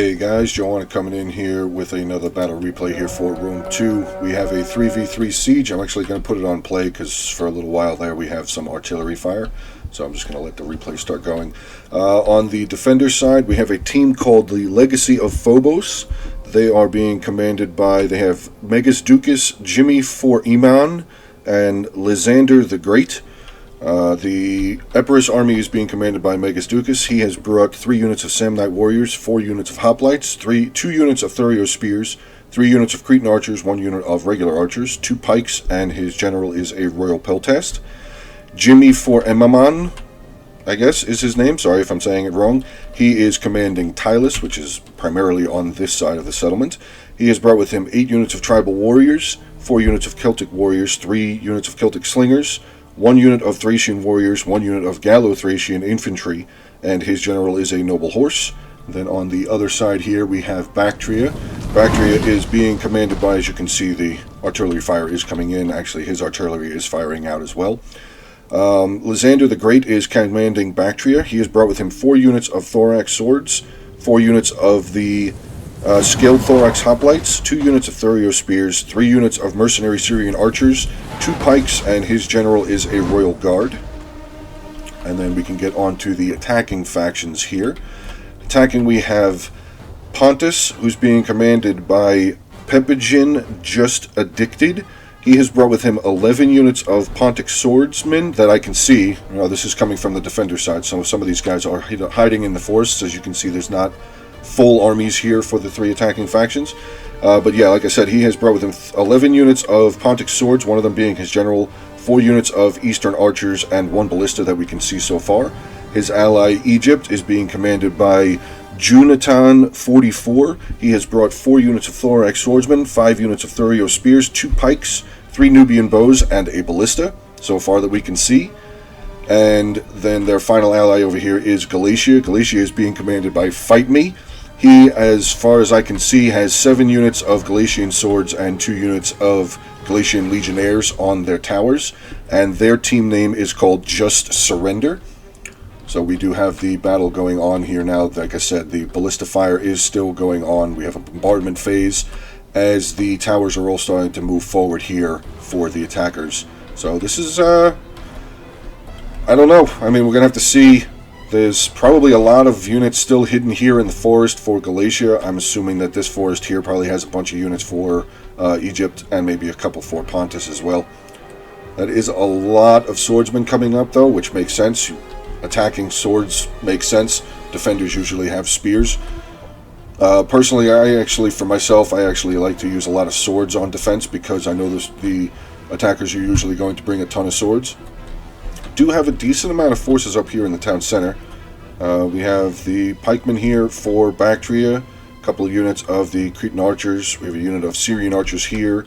Hey guys, Joanna coming in here with another battle replay here for Rome 2. We have a 3v3 siege. I'm actually going to put it on play because for a little while there we have some artillery fire. So I'm just going to let the replay start going. On the defender side, we have a team called the Legacy of Phobos. They are being commanded by, they have Megas Ducas, Jimmy for Iman, and Lysander the Great. The Epirus army is being commanded by Megas Ducas. He has brought 3 units of Samnite warriors, 4 units of hoplites, 2 units of Thurio spears, 3 units of Cretan archers, 1 unit of regular archers, 2 pikes, and his general is a royal peltast. Jimmy for Emaman, I guess is his name. Sorry if I'm saying it wrong. He is commanding Tylus, which is primarily on this side of the settlement. He has brought with him 8 units of tribal warriors, 4 units of Celtic warriors, 3 units of Celtic slingers, 1 unit of Thracian warriors, 1 unit of Gallo-Thracian infantry, and his general is a noble horse. Then on the other side here we have Bactria. Bactria is being commanded by, as you can see, the artillery fire is coming in. Actually, his artillery is firing out as well. Lysander the Great is commanding Bactria. He has brought with him 4 units of thorax swords, 4 units of the scaled thorax hoplites, 2 units of Thurio spears, 3 units of mercenary Syrian archers, 2 pikes, and his general is a royal guard. And then we can get on to the attacking factions here. Attacking, we have Pontus, who's being commanded by Pepagin Just Addicted. He has brought with him 11 units of Pontic swordsmen that I can see. This is coming from the defender side, so some of these guys are hiding in the forests. As you can see, there's not full armies here for the 3 attacking factions. But yeah, like I said, he has brought with him 11 units of Pontic swords, one of them being his general, 4 units of Eastern archers, and 1 ballista that we can see so far. His ally, Egypt, is being commanded by Junatan 44. He has brought 4 units of thorax swordsmen, 5 units of Thurio spears, 2 pikes, 3 Nubian bows, and a ballista, so far that we can see. And then their final ally over here is Galatia. Galatia is being commanded by Fight Me. He, as far as I can see, has 7 units of Galatian swords and 2 units of Galatian legionnaires on their towers, and their team name is called Just Surrender. So we do have the battle going on here now. Like I said, the ballista fire is still going on. We have a bombardment phase as the towers are all starting to move forward here for the attackers. So this is, I don't know. I mean, we're going to have to see. There's probably a lot of units still hidden here in the forest for Galatia. I'm assuming that this forest here probably has a bunch of units for Egypt and maybe a couple for Pontus as well. That is a lot of swordsmen coming up, though, which makes sense. Attacking swords makes sense. Defenders usually have spears. Personally, for myself, I actually like to use a lot of swords on defense because I know the attackers are usually going to bring a ton of swords. Do have a decent amount of forces up here in the town center. We have the pikemen here for Bactria, a couple of units of the Cretan archers. We have a unit of Syrian archers here,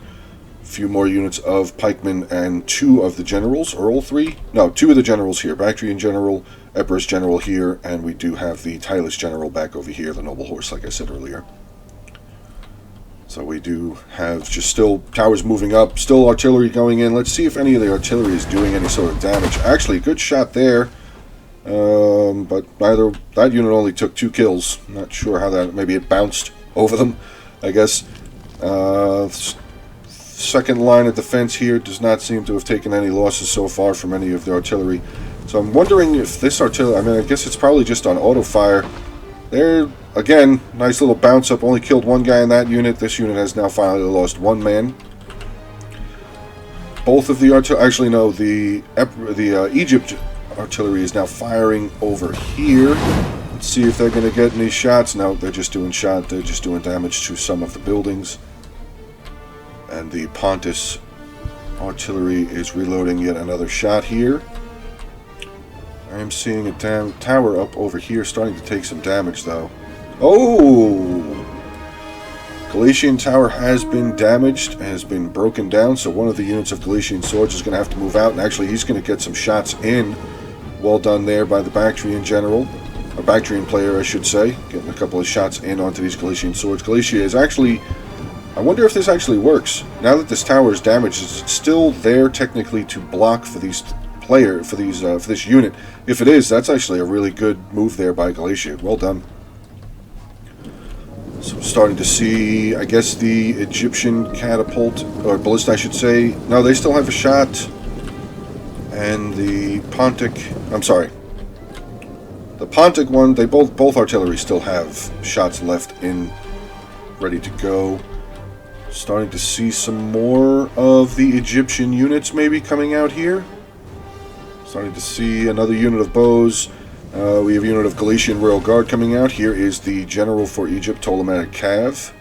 a few more units of pikemen, and 2 of the generals, or all 3? No, 2 of the generals here. Bactrian general, Epirus general here, and we do have the Tylus general back over here, the noble horse, like I said earlier. So we do have just still towers moving up, still artillery going in. Let's see if any of the artillery is doing any sort of damage. Actually, good shot there. But either that unit only took 2 kills. Not sure how that, maybe it bounced over them, I guess. Second line of defense here does not seem to have taken any losses so far from any of the artillery. So I'm wondering if this artillery, I mean, I guess it's probably just on auto fire. There, again, nice little bounce up. Only killed 1 guy in that unit. This unit has now finally lost 1 man. Both of the artillery, actually no, the Egypt artillery is now firing over here. Let's see if they're going to get any shots. No, they're just doing damage to some of the buildings. And the Pontus artillery is reloading yet another shot here. I am seeing a tower up over here starting to take some damage, though. Oh! Galatian tower has been damaged, has been broken down, so one of the units of Galatian swords is going to have to move out, and actually he's going to get some shots in. Well done there by the Bactrian general, or Bactrian player, I should say, getting a couple of shots in onto these Galatian swords. Galatia is actually, I wonder if this actually works. Now that this tower is damaged, is it still there technically to block for these for this unit? If it is, that's actually a really good move there by Galatia. Well done. So we're starting to see, I guess, the Egyptian catapult, or ballista I should say. No, they still have a shot. And the Pontic, I'm sorry. The Pontic one, they both artillery still have shots left in, ready to go. Starting to see some more of the Egyptian units maybe coming out here. Starting to see another unit of bows. We have a unit of Galatian Royal Guard coming out. Here is the general for Egypt, Ptolemaic Cav.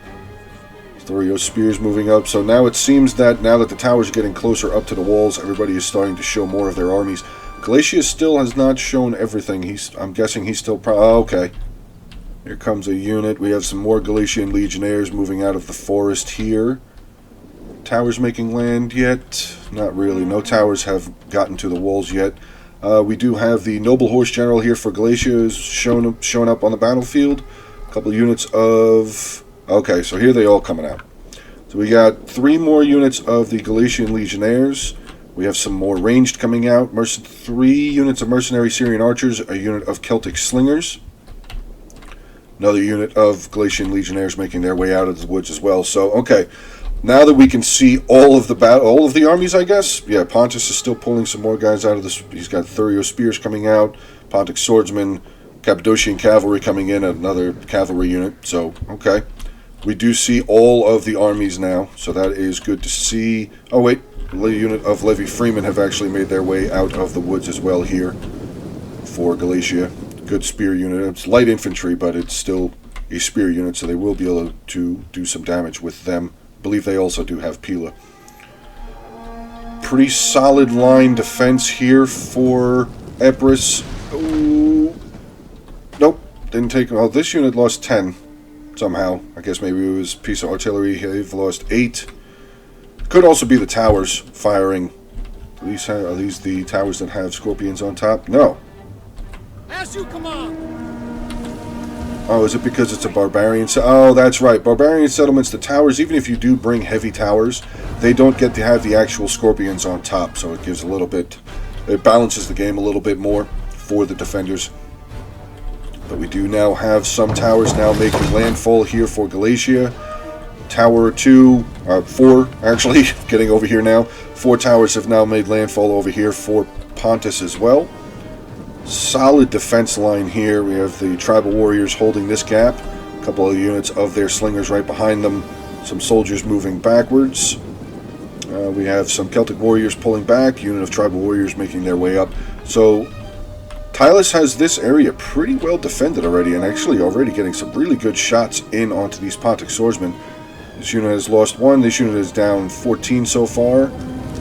Thorio spears moving up. So now it seems that now that the towers are getting closer up to the walls, everybody is starting to show more of their armies. Galatia still has not shown everything. I'm guessing he's still oh, okay. Here comes a unit. We have some more Galatian legionnaires moving out of the forest here. Towers making land yet? Not really. No towers have gotten to the walls yet. We do have the Noble Horse General here for Galatia showing up on the battlefield. A couple of units of... Okay, so here they all coming out. So we got 3 more units of the Galatian Legionnaires. We have some more ranged coming out. 3 units of Mercenary Syrian Archers. A unit of Celtic Slingers. Another unit of Galatian Legionnaires making their way out of the woods as well. So, okay. Now that we can see all of the armies, I guess. Yeah, Pontus is still pulling some more guys out of this. He's got Thurio spears coming out, Pontic swordsmen, Cappadocian cavalry coming in, another cavalry unit. So, okay. We do see all of the armies now, so that is good to see. Oh, wait. The unit of Levy Freeman have actually made their way out of the woods as well here for Galatia. Good spear unit. It's light infantry, but it's still a spear unit, so they will be able to do some damage with them. I believe they also do have Pila. Pretty solid line defense here for Epirus. Ooh. Nope, didn't take... Well, this unit lost 10 somehow. I guess maybe it was a piece of artillery. They've lost 8. Could also be the towers firing. Are these the towers that have scorpions on top? No. As you command. Oh, is it because it's a barbarian? Oh, that's right. Barbarian settlements, the towers, even if you do bring heavy towers, they don't get to have the actual scorpions on top, so it gives a little bit... It balances the game a little bit more for the defenders. But we do now have some towers now making landfall here for Galatia. Tower 4, actually, getting over here now. 4 towers have now made landfall over here for Pontus as well. Solid defense line here. We have the tribal warriors holding this gap. A couple of units of their slingers right behind them. Some soldiers moving backwards. We have some Celtic warriors pulling back. Unit of tribal warriors making their way up. So Tylus has this area pretty well defended already, and actually already getting some really good shots in onto these Pontic swordsmen. This unit has lost 1. This unit is down 14 so far.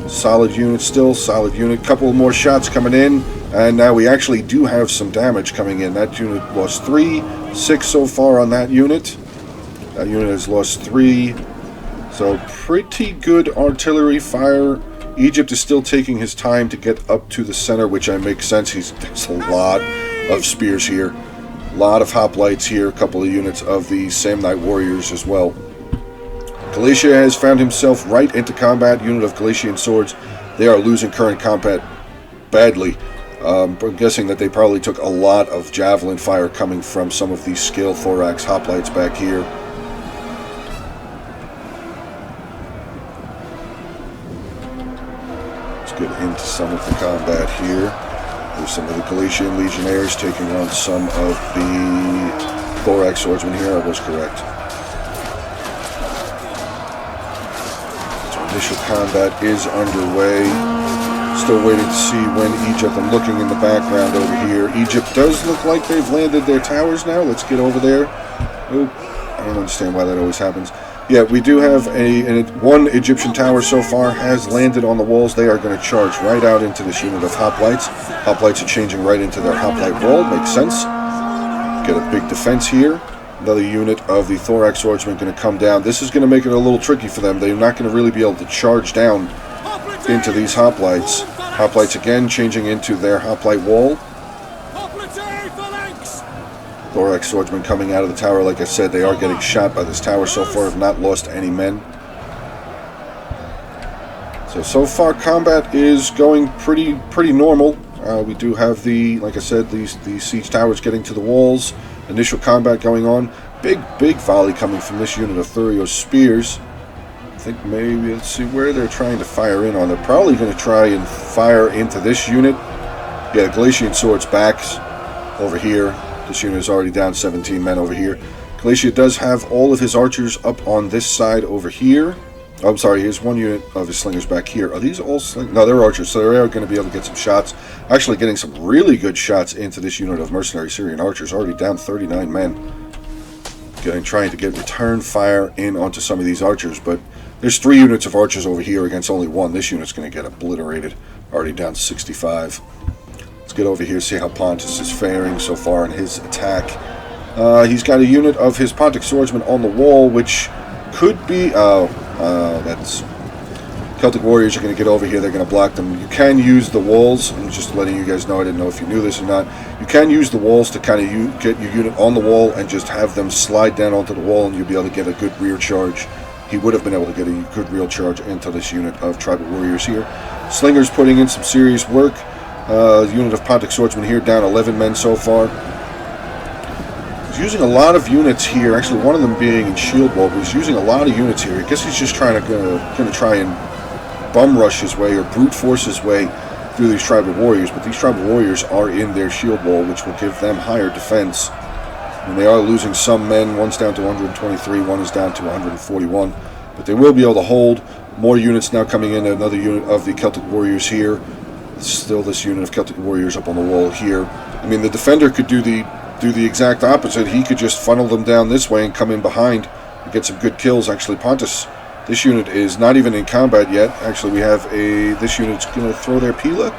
Solid unit still. Solid unit. Couple more shots coming in. And now we actually do have some damage coming in. That unit lost 3. 6 so far on that unit. That unit has lost 3. So pretty good artillery fire. Egypt is still taking his time to get up to the center, which makes sense. There's a lot of spears here. A lot of hoplites here. A couple of units of the Samnite warriors as well. Galatia has found himself right into combat. Unit of Galatian swords. They are losing current combat badly. I'm guessing that they probably took a lot of javelin fire coming from some of these scale thorax hoplites back here. Let's get into some of the combat here. There's some of the Galatian legionnaires taking on some of the thorax swordsmen here. I was correct. Initial combat is underway. Still waiting to see when Egypt, I'm looking in the background over here. Egypt does look like they've landed their towers now. Let's get over there. Oh, I don't understand why that always happens. Yeah, we do have one Egyptian tower so far has landed on the walls. They are going to charge right out into this unit of hoplites. Hoplites are changing right into their hoplite wall. Makes sense. Get a big defense here. Another unit of the thorax swordsmen going to come down. This is going to make it a little tricky for them. They're not going to really be able to charge down into these hoplites. Hoplites again changing into their hoplite wall. Thorax swordsmen coming out of the tower. Like I said, they are getting shot by this tower so far. Have not lost any men. So far combat is going pretty normal. We do have like I said, these siege towers getting to the walls. Initial combat going on. big volley coming from this unit of Thurio Spears. I think maybe, let's see where they're trying to fire in on. They're probably going to try and fire into this unit. Yeah, Galatian Swords backs over here. This unit is already down 17 men over here. Galatia does have all of his archers up on this side over here. Oh, I'm sorry, here's one unit of his slingers back here. Are these all slingers? No, they're archers, so they are going to be able to get some shots. Actually getting some really good shots into this unit of mercenary Syrian archers. Already down 39 men. Trying to get return fire in onto some of these archers, but there's 3 units of archers over here against only 1. This unit's going to get obliterated. Already down 65. Let's get over here, see how Pontus is faring so far in his attack. He's got a unit of his Pontic swordsmen on the wall, which could be... that's... Celtic warriors are going to get over here. They're going to block them. You can use the walls. I'm just letting you guys know. I didn't know if you knew this or not. You can use the walls to kind of get your unit on the wall and just have them slide down onto the wall, and you'll be able to get a good rear charge. He would have been able to get a good real charge into this unit of tribal warriors here. Slingers putting in some serious work. Unit of Pontic swordsmen here, down 11 men so far. He's using a lot of units here. Actually, one of them being in shield wall, but he's using a lot of units here. I guess he's just trying to try and bum rush his way or brute force his way through these tribal warriors, but these tribal warriors are in their shield wall, which will give them higher defense. And they are losing some men. One's down to 123, one is down to 141, but they will be able to hold. More units now coming in. Another unit of the Celtic warriors here. Still this unit of Celtic warriors up on the wall here. I mean, the defender could do the exact opposite. He could just funnel them down this way and come in behind and get some good kills. Actually, Pontus, this unit is not even in combat yet. Actually, we have this unit's going to throw their Pila.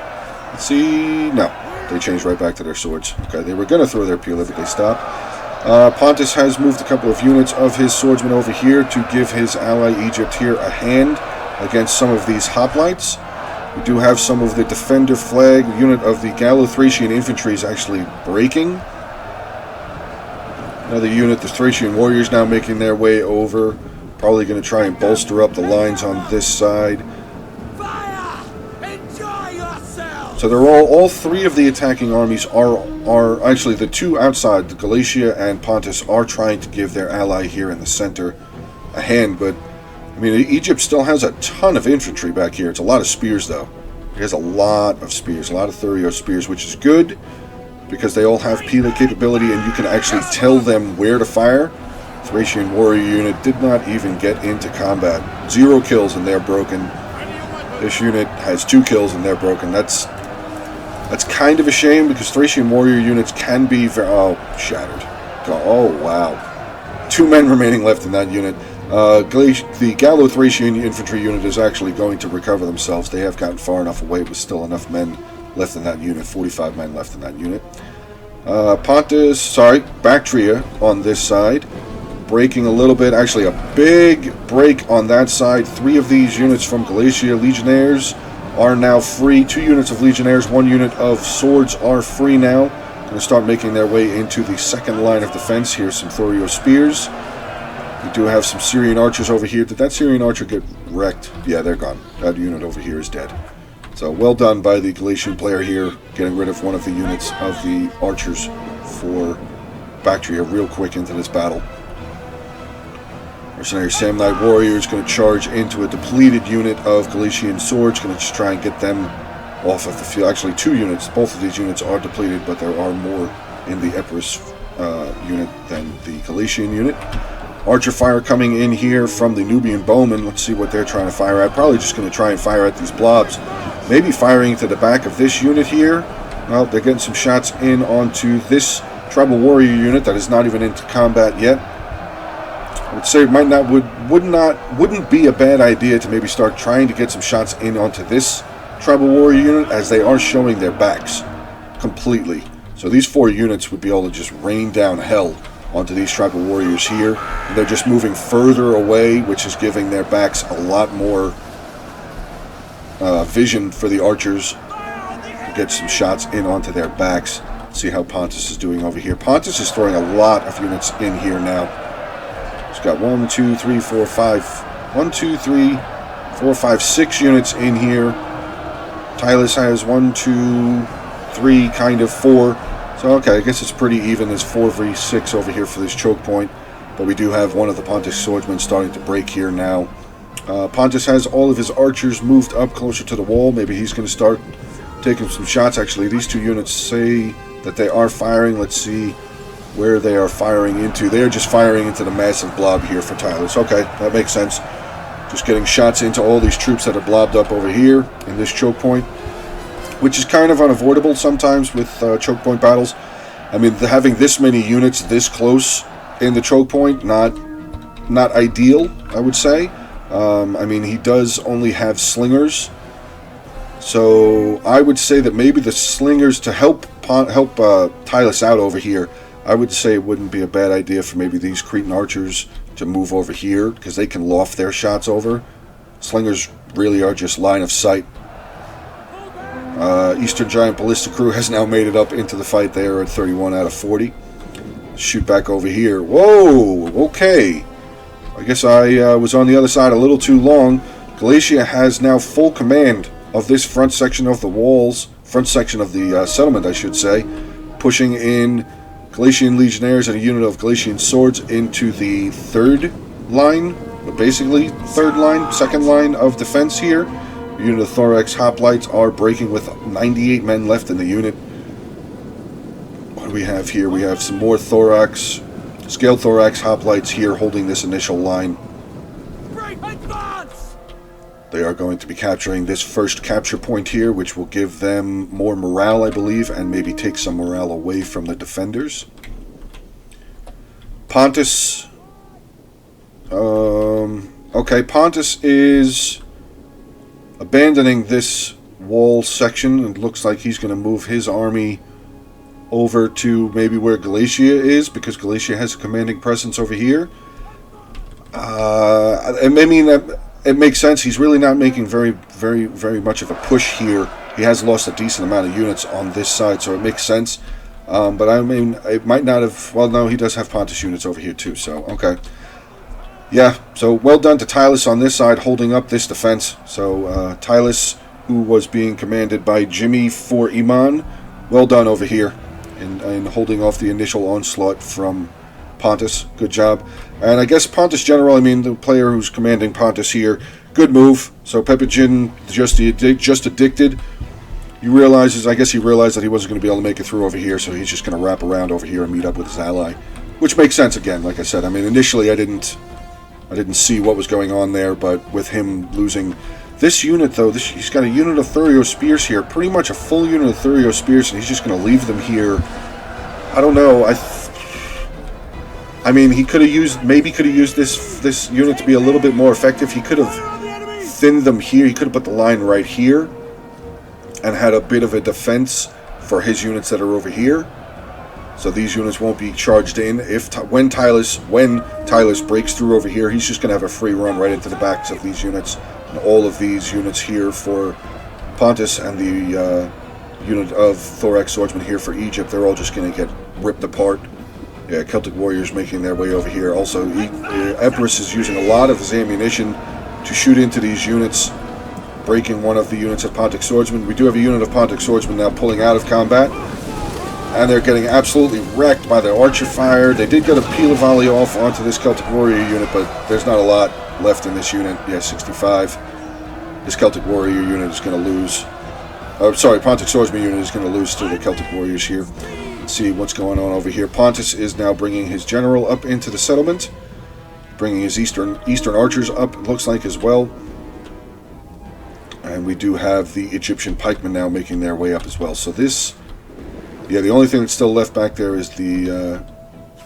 Let's see. No, they changed right back to their swords. Okay, they were going to throw their Pila, but they stopped. Pontus has moved a couple of units of his swordsmen over here to give his ally Egypt here a hand against some of these hoplites. We do have some of the defender flag. The unit of the Gallo-Thracian infantry is actually breaking. Another unit, the Thracian warriors, now making their way over. Probably going to try and bolster up the lines on this side. Fire! Enjoy yourself! So they're all 3 of the attacking armies are actually the 2 outside, the Galatia and Pontus, are trying to give their ally here in the center a hand, but I mean, Egypt still has a ton of infantry back here. It's a lot of spears, though. He has a lot of spears, a lot of Thurio spears, which is good because they all have Pila capability, and you can actually tell them where to fire. Thracian warrior unit did not even get into combat. 0 kills, and they're broken. This unit has 2 kills, and they're broken. That's kind of a shame because Thracian warrior units can be shattered. Oh, wow. 2 men remaining left in that unit. The Gallo-Thracian infantry unit is actually going to recover themselves. They have gotten far enough away, but still enough men left in that unit. 45 men left in that unit. Bactria on this side, breaking a little bit. Actually, a big break on that side. 3 of these units from Galatia Legionnaires are now free. 2 units of Legionnaires, 1 unit of swords are free now. Going to start making their way into the second line of defense. Here's some Thurio spears. We do have some Syrian archers over here. Did that Syrian archer get wrecked? Yeah, they're gone. That unit over here is dead. So well done by the Galatian player here, getting rid of one of the units of the archers for Bactria real quick into this battle. Mercenary Samnite warrior is going to charge into a depleted unit of Galatian swords. Going to just try and get them off of the field. Actually, 2 units. Both of these units are depleted, but there are more in the Epirus unit than the Galatian unit. Archer fire coming in here from the Nubian bowmen. Let's see what they're trying to fire at. Probably just going to try and fire at these blobs. Maybe firing to the back of this unit here. Well, they're getting some shots in onto this tribal warrior unit that is not even into combat yet. I would say it wouldn't be a bad idea to maybe start trying to get some shots in onto this tribal warrior unit, as they are showing their backs completely. So these 4 units would be able to just rain down hell onto these tribal warriors here. And they're just moving further away, which is giving their backs a lot more vision for the archers to get some shots in onto their backs. See how Pontus is doing over here. Pontus is throwing a lot of units in here now. He's got 1, 2, 3, 4, 5. 1, 2, 3, 4, 5, 6 units in here. Tylus has 1, 2, 3, kind of 4. So, okay, I guess it's pretty even. There's 4v6 over here for this choke point. But we do have one of the Pontus swordsmen starting to break here now. Pontus has all of his archers moved up closer to the wall. Maybe he's going to start taking some shots. Actually, these two units say that they are firing. Let's see where they are firing into. They are just firing into the massive blob here for Tylus. Okay, that makes sense. Just getting shots into all these troops that are blobbed up over here in this choke point, which is kind of unavoidable sometimes with choke point battles. I mean, having this many units this close in the choke point, not ideal, I would say. I mean, he does only have slingers, so I would say that maybe the slingers to help Tylus out over here, I would say it wouldn't be a bad idea for maybe these Cretan archers to move over here, because they can loft their shots over. Slingers really are just line of sight. Eastern Giant Ballista Crew has now made it up into the fight there at 31 out of 40. Shoot back over here. Whoa, okay. I guess I was on the other side a little too long. Galatia has now full command of this front section of the walls, front section of the settlement, I should say, pushing in Galatian legionnaires and a unit of Galatian swords into the third line, basically third line, second line of defense here. A unit of Thorax hoplites are breaking with 98 men left in the unit. What do we have here? We have some more Thorax, scaled Thorax hoplites here holding this initial line. They are going to be capturing this first capture point here, which will give them more morale, I believe, and maybe take some morale away from the defenders. Pontus. Okay, Pontus is abandoning this wall section. It looks like he's going to move his army over to maybe where Galatia is, because Galatia has a commanding presence over here. I mean, it makes sense. He's really not making very much of a push here. He has lost a decent amount of units on this side, so it makes sense. But I mean, it might not have... Well, no, he does have Pontus units over here too, so okay. Yeah, so well done to Tylus on this side, holding up this defense. So Tylus, who was being commanded by Jimmy for Iman, well done over here in holding off the initial onslaught from Pontus. Good job. And I guess Pontus General, I mean the player who's commanding Pontus here, good move. So Pepijin just addicted. He realizes, I guess he realized that he wasn't going to be able to make it through over here, so he's just going to wrap around over here and meet up with his ally, which makes sense again. Like I said, I mean initially I didn't see what was going on there, but with him losing this unit though, he's got a unit of Thurio Spears here, pretty much a full unit of Thurio Spears, and he's just going to leave them here. I don't know. I mean, he could have used, maybe could have used this unit to be a little bit more effective. He could have thinned them here. He could have put the line right here and had a bit of a defense for his units that are over here. So these units won't be charged in. When Tylus breaks through over here, he's just going to have a free run right into the backs of these units. And all of these units here for Pontus and the unit of Thorax swordsmen here for Egypt, they're all just going to get ripped apart. Yeah, Celtic warriors making their way over here. Also, Epirus is using a lot of his ammunition to shoot into these units, breaking one of the units of Pontic swordsmen. We do have a unit of Pontic swordsmen now pulling out of combat, and they're getting absolutely wrecked by their archer fire. They did get a peel volley off onto this Celtic warrior unit, but there's not a lot left in this unit. Yeah, 65. This Celtic warrior unit is going to lose. Sorry, Pontic swordsman unit is going to lose to the Celtic warriors here. Let's see what's going on over here. Pontus is now bringing his general up into the settlement, bringing his eastern archers up, it looks like, as well. And we do have the Egyptian pikemen now making their way up as well. So this, yeah, the only thing that's still left back there is the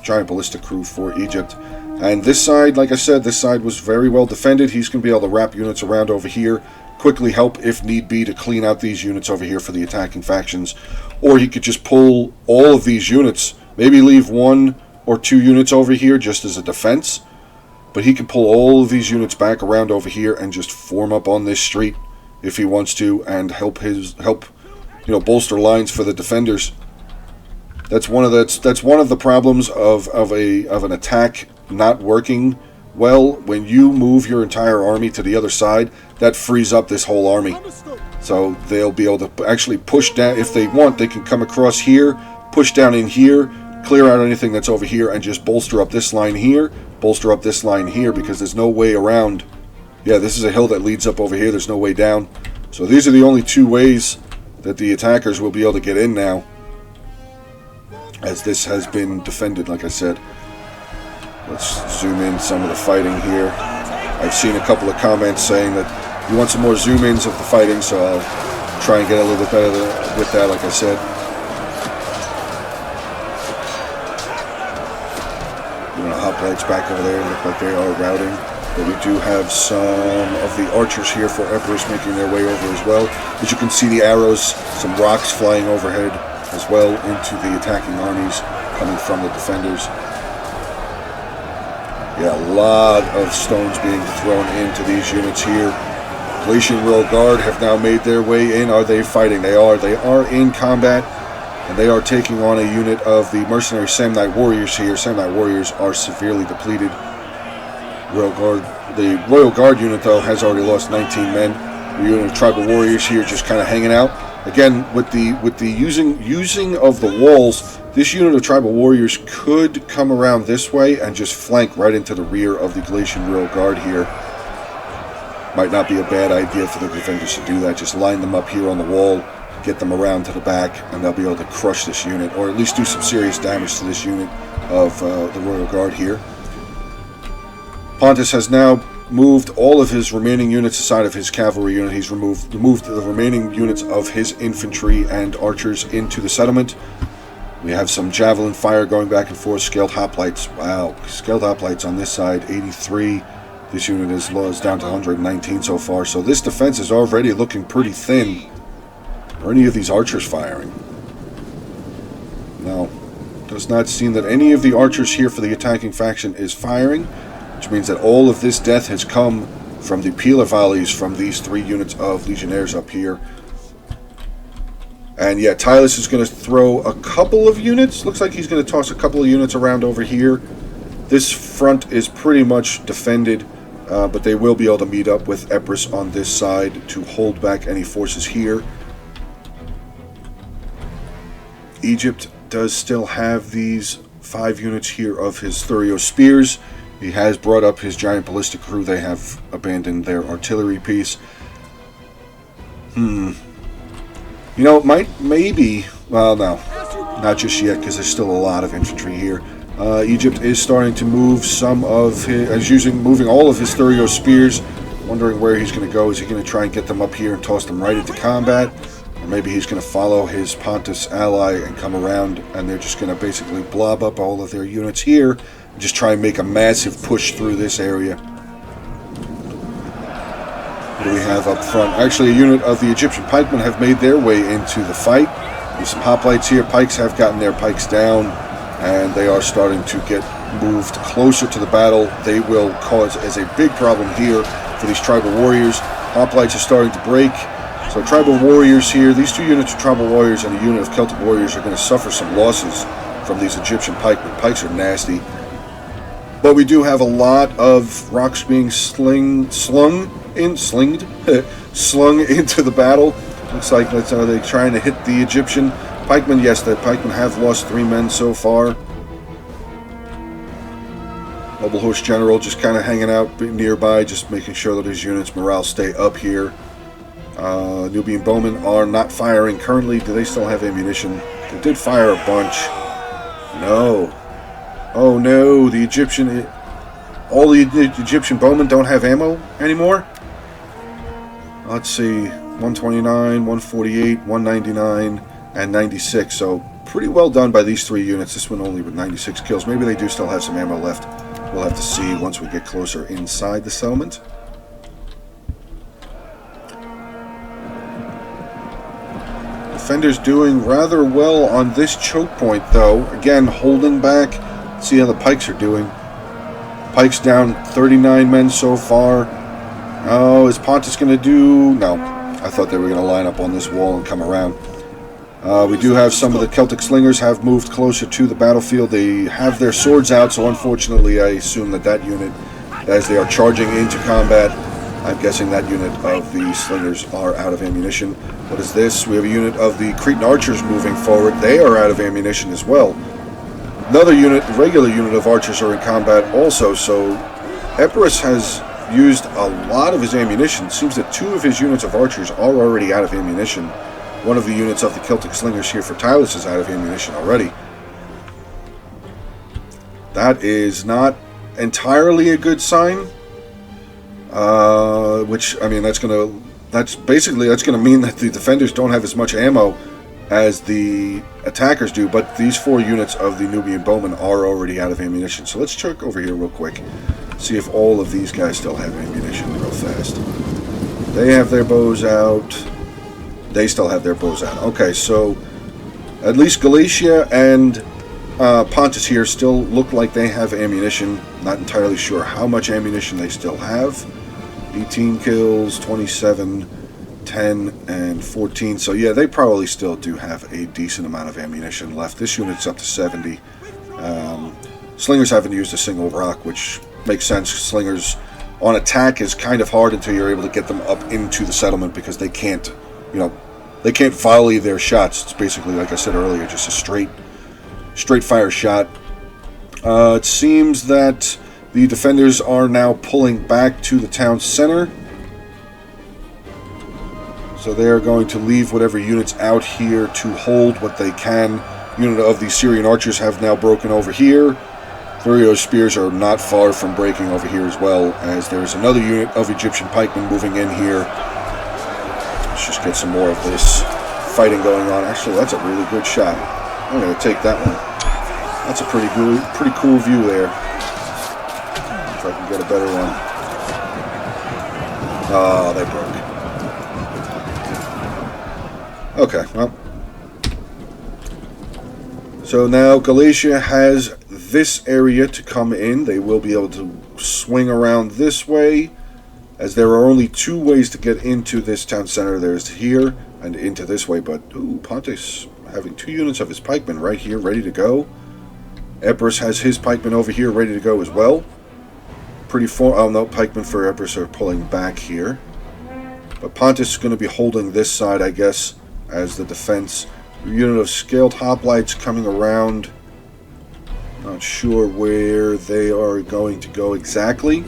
Giant Ballista Crew for Egypt. And this side, like I said, this side was very well defended. He's going to be able to wrap units around over here, quickly help if need be to clean out these units over here for the attacking factions. Or he could just pull all of these units, maybe leave 1 or 2 units over here just as a defense, but he can pull all of these units back around over here and just form up on this street if he wants to, and help bolster lines for the defenders. That's one of the problems of an attack not working well. When you move your entire army to the other side, that frees up this whole army. So they'll be able to actually push down. If they want, they can come across here, push down in here, clear out anything that's over here and just bolster up this line here, bolster up this line here, because there's no way around. Yeah, this is a hill that leads up over here. There's no way down. So these are the only two ways that the attackers will be able to get in now, as this has been defended, like I said. Let's zoom in some of the fighting here. I've seen a couple of comments saying that you want some more zoom-ins of the fighting, so I'll try and get a little bit better with that, like I said. Hoplites back over there look like they are routing. But we do have some of the archers here for Epirus making their way over as well. As you can see, the arrows, some rocks flying overhead as well into the attacking armies coming from the defenders. Yeah, a lot of stones being thrown into these units here. Galatian Royal Guard have now made their way in. Are they fighting? They are. They are in combat, and they are taking on a unit of the mercenary Samnite warriors here. Samnite warriors are severely depleted. The Royal Guard unit, though, has already lost 19 men. The unit of tribal warriors here just kind of hanging out. Again, with the using of the walls, this unit of tribal warriors could come around this way and just flank right into the rear of the Galatian Royal Guard here. Might not be a bad idea for the defenders to do that. Just line them up here on the wall, get them around to the back, and they'll be able to crush this unit, or at least do some serious damage to this unit of the Royal Guard here. Pontus has now moved all of his remaining units aside of his cavalry unit. He's moved the remaining units of his infantry and archers into the settlement. We have some javelin fire going back and forth. Scaled hoplites. Wow. Scaled hoplites on this side, 83. This unit is down to 119 so far. So this defense is already looking pretty thin. Are any of these archers firing? No. Does not seem that any of the archers here for the attacking faction is firing, which means that all of this death has come from the Pila volleys from these three units of legionnaires up here. And yeah, Tylus is going to throw a couple of units. Looks like he's going to toss a couple of units around over here. This front is pretty much defended, but they will be able to meet up with Epirus on this side to hold back any forces here. Egypt does still have these 5 units here of his Thurio spears. He has brought up his giant ballistic crew. They have abandoned their artillery piece. You know, it maybe, well, no, not just yet, because there's still a lot of infantry here. Egypt is starting to move some of his, moving all of his Thurio spears. Wondering where he's going to go. Is he going to try and get them up here and toss them right into combat? Or maybe he's going to follow his Pontus ally and come around, and they're just going to basically blob up all of their units here and just try and make a massive push through this area. What do we have up front? Actually, a unit of the Egyptian pikemen have made their way into the fight. There's some hoplites here. Pikes have gotten their pikes down, and they are starting to get moved closer to the battle. They will cause as a big problem here for these tribal warriors. Hoplites are starting to break. So tribal warriors here, these 2 units of tribal warriors and a unit of Celtic warriors are going to suffer some losses from these Egyptian pikemen. Pikes are nasty. But we do have a lot of rocks being slung into the battle. Looks like are they trying to hit the Egyptian pikemen? Yes, the pikemen have lost 3 men so far. Noble Horse General just kind of hanging out nearby, just making sure that his units' morale stay up here. Nubian Bowmen are not firing currently. Do they still have ammunition? They did fire a bunch. No. Oh no, all the Egyptian bowmen don't have ammo anymore? Let's see, 129, 148, 199, and 96. So pretty well done by these 3 units. This one only with 96 kills. Maybe they do still have some ammo left. We'll have to see once we get closer inside the settlement. Defenders doing rather well on this choke point, though. Again, holding back. See how the pikes are doing. Pikes down 39 men so far. Oh, is Pontus going to do... No. I thought they were going to line up on this wall and come around. We do have some of the Celtic slingers have moved closer to the battlefield. They have their swords out, so unfortunately I assume that unit, as they are charging into combat, I'm guessing that unit of the slingers are out of ammunition. What is this? We have a unit of the Cretan archers moving forward. They are out of ammunition as well. Another unit, regular unit of archers are in combat also, so Epirus has used a lot of his ammunition. It seems that 2 of his units of archers are already out of ammunition. One of the units of the Celtic Slingers here for Tylus is out of ammunition already. That is not entirely a good sign. Which, I mean, that's gonna mean that the defenders don't have as much ammo as the attackers do, but these 4 units of the Nubian bowmen are already out of ammunition. So let's check over here real quick, see if all of these guys still have ammunition real fast. They have their bows out. They still have their bows out. Okay, so at least Galatia and Pontus here still look like they have ammunition. Not entirely sure how much ammunition they still have. 18 kills, 27, 10, and 14. So yeah, they probably still do have a decent amount of ammunition left. This unit's up to 70. Slingers haven't used a single rock, which makes sense. Slingers on attack is kind of hard until you're able to get them up into the settlement, because they can't, they can't volley their shots. It's basically, like I said earlier, just a straight fire shot. It seems that the defenders are now pulling back to the town center. So they are going to leave whatever units out here to hold what they can. Unit of the Syrian archers have now broken over here. Thurio's spears are not far from breaking over here as well, as there is another unit of Egyptian pikemen moving in here. Let's just get some more of this fighting going on. Actually, that's a really good shot. I'm going to take that one. That's a pretty cool view there. If I can get a better one. Oh, they broke. Okay, well. So now Galatia has this area to come in. They will be able to swing around this way, as there are only 2 ways to get into this town center. There's here and into this way, but ooh, Pontus having 2 units of his pikemen right here ready to go. Epirus has his pikemen over here ready to go as well. Oh no, pikemen for Epirus are pulling back here. But Pontus is going to be holding this side, I guess, as the defense. A unit of scaled hoplites coming around. Not sure where they are going to go exactly.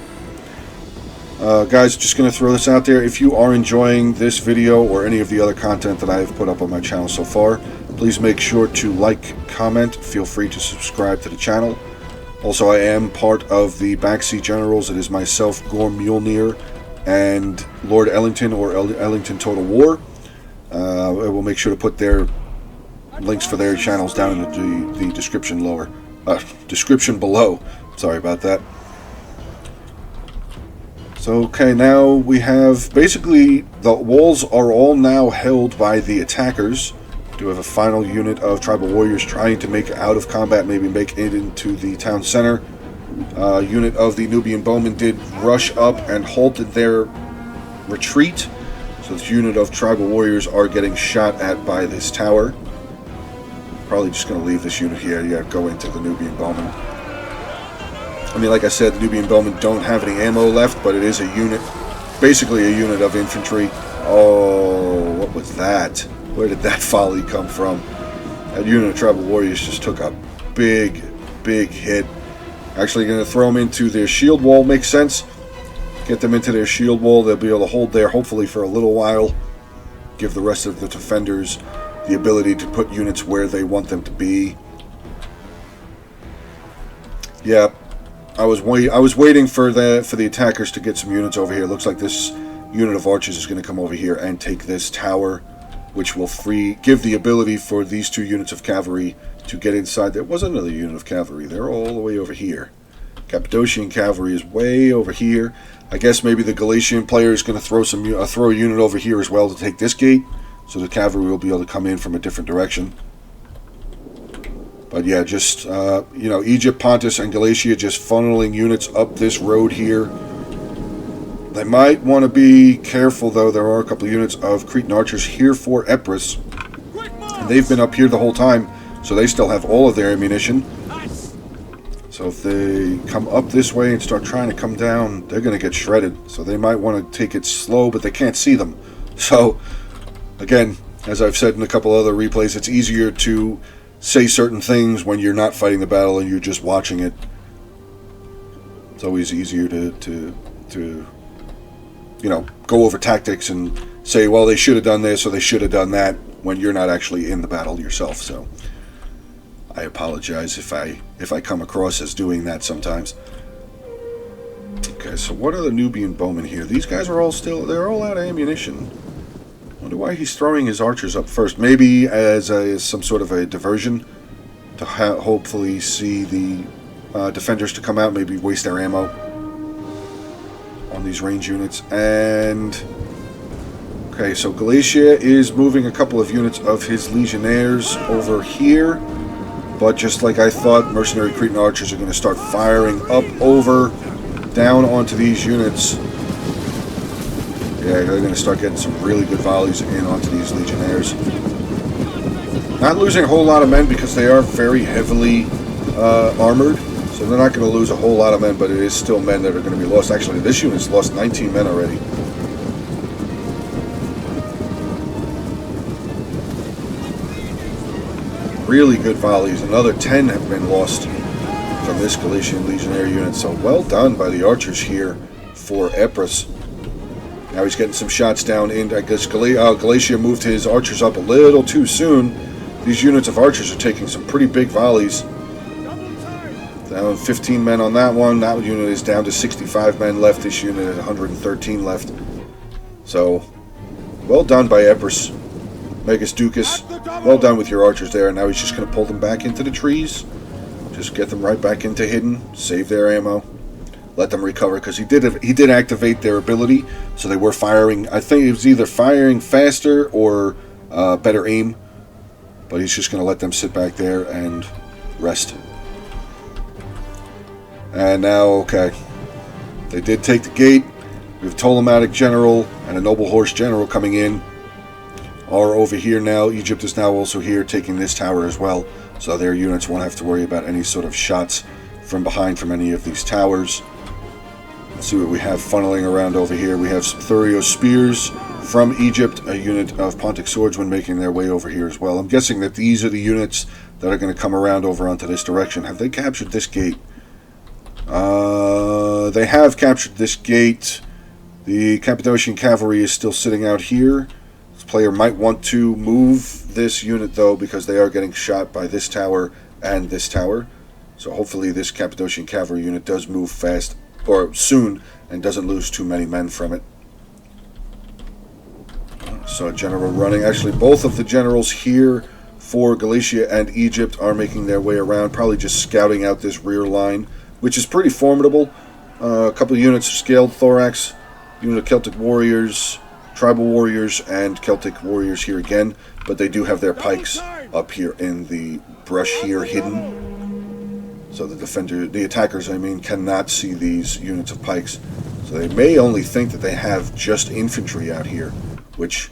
Guys, just going to throw this out there. If you are enjoying this video or any of the other content that I have put up on my channel so far, please make sure to like, comment, feel free to subscribe to the channel. Also, I am part of the Backseat Generals. It is myself, Gorm Mjolnir, and Lord Ellington, or Ellington Total War. I will make sure to put their links for their channels down in the description below. Sorry about that. So, okay, now we have, basically, the walls are all now held by the attackers. We do have a final unit of tribal warriors trying to make it out of combat, maybe make it into the town center. Unit of the Nubian bowmen did rush up and halted their retreat. So this unit of tribal warriors are getting shot at by this tower. Probably just going to leave this unit here. Yeah, go into the Nubian bowmen. I mean, like I said, the Nubian bowmen don't have any ammo left, but it is a unit, basically a unit of infantry. Oh, what was that? Where did that volley come from? That unit of tribal warriors just took a big hit. Actually going to throw them into their shield wall. Makes sense. Get them into their shield wall. They'll be able to hold there, hopefully, for a little while. Give the rest of the defenders the ability to put units where they want them to be. Yeah, I was waiting for the attackers to get some units over here. Looks like this unit of archers is going to come over here and take this tower, which will give the ability for these 2 units of cavalry to get inside. There was another unit of cavalry. They're all the way over here. Cappadocian cavalry is way over here. I guess maybe the Galatian player is going to throw a unit over here as well to take this gate, so the cavalry will be able to come in from a different direction. But yeah, just Egypt, Pontus, and Galatia just funneling units up this road here. They might want to be careful, though. There are a couple of units of Cretan archers here for Epirus, and they've been up here the whole time, so they still have all of their ammunition. So if they come up this way and start trying to come down, they're going to get shredded. So they might want to take it slow, but they can't see them. So, again, as I've said in a couple other replays, it's easier to say certain things when you're not fighting the battle and you're just watching it. It's always easier to go over tactics and say, well, they should have done this or they should have done that when you're not actually in the battle yourself. So I apologize if I come across as doing that sometimes. Okay, so what are the Nubian bowmen here? These guys are they're all out of ammunition. Wonder why he's throwing his archers up first. Maybe as some sort of a diversion to hopefully see the defenders to come out, maybe waste their ammo on these range units. And okay, so Galatia is moving a couple of units of his legionnaires over here, but just like I thought, mercenary Cretan archers are going to start firing up down onto these units. Yeah, they're going to start getting some really good volleys in onto these legionnaires. Not losing a whole lot of men because they are very heavily armored, so they're not going to lose a whole lot of men, but it is still men that are going to be lost. Actually, this unit's lost 19 men already. Really good volleys. Another 10 have been lost from this Galatian legionnaire unit. So well done by the archers here for Epirus. Now he's getting some shots down in, I guess Galatia moved his archers up a little too soon. These units of archers are taking some pretty big volleys. Down 15 men on that one. That unit is down to 65 men left. This unit has 113 left. So well done by Epirus. Magus Ducas, well done with your archers there. Now he's just going to pull them back into the trees. Just get them right back into hidden. Save their ammo. Let them recover, because he did activate their ability. So they were firing. I think it was either firing faster or better aim. But he's just going to let them sit back there and rest. And now, okay. They did take the gate. We have a Ptolemaic general and a noble horse general coming in. Are over here now. Egypt is now also here, taking this tower as well. So their units won't have to worry about any sort of shots from behind from any of these towers. Let's see what we have funneling around over here. We have some Thurio spears from Egypt, a unit of Pontic swordsmen making their way over here as well. I'm guessing that these are the units that are going to come around over onto this direction. Have they captured this gate? They have captured this gate. The Cappadocian cavalry is still sitting out here. This player might want to move this unit though, because they are getting shot by this tower and this tower. So hopefully this Cappadocian cavalry unit does move fast or soon and doesn't lose too many men from it. So a general running. Actually, both of the generals here for Galatia and Egypt are making their way around, probably just scouting out this rear line, which is pretty formidable. A couple of units of scaled thorax, unit of Celtic warriors, tribal warriors, and Celtic warriors here again, but they do have their pikes up here in the brush here hidden. So the attackers, cannot see these units of pikes. So they may only think that they have just infantry out here, which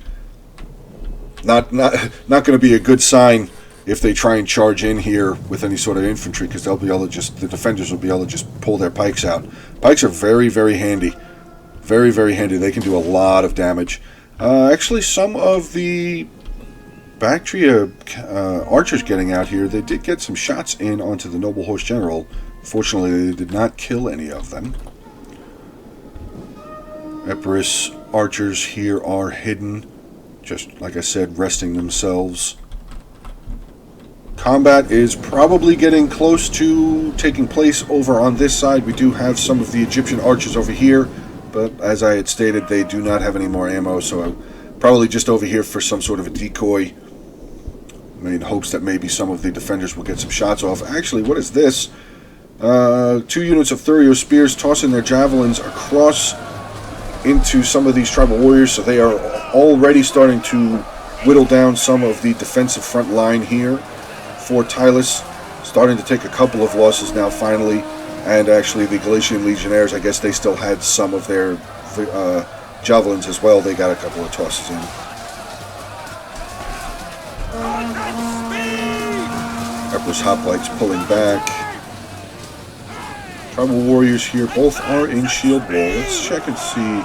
not going to be a good sign if they try and charge in here with any sort of infantry, because they'll be able to the defenders will be able to just pull their pikes out. Pikes are very, very handy. Very, very handy. They can do a lot of damage. Actually, some of the Bactria archers getting out here, they did get some shots in onto the noble horse general. Fortunately, they did not kill any of them. Epirus archers here are hidden, just like I said, resting themselves. Combat is probably getting close to taking place over on this side. We do have some of the Egyptian archers over here, but as I had stated, they do not have any more ammo, so I'm probably just over here for some sort of a decoy, in hopes that maybe some of the defenders will get some shots off. Actually, what is this? 2 units of Thurio spears tossing their javelins across into some of these tribal warriors, so they are already starting to whittle down some of the defensive front line here for Tylos. Starting to take a couple of losses now finally, and actually the Galatian legionnaires, I guess they still had some of their javelins as well. They got a couple of tosses in. Epirus hoplites pulling back. Tribal warriors here, both are in shield wall. Let's check and see.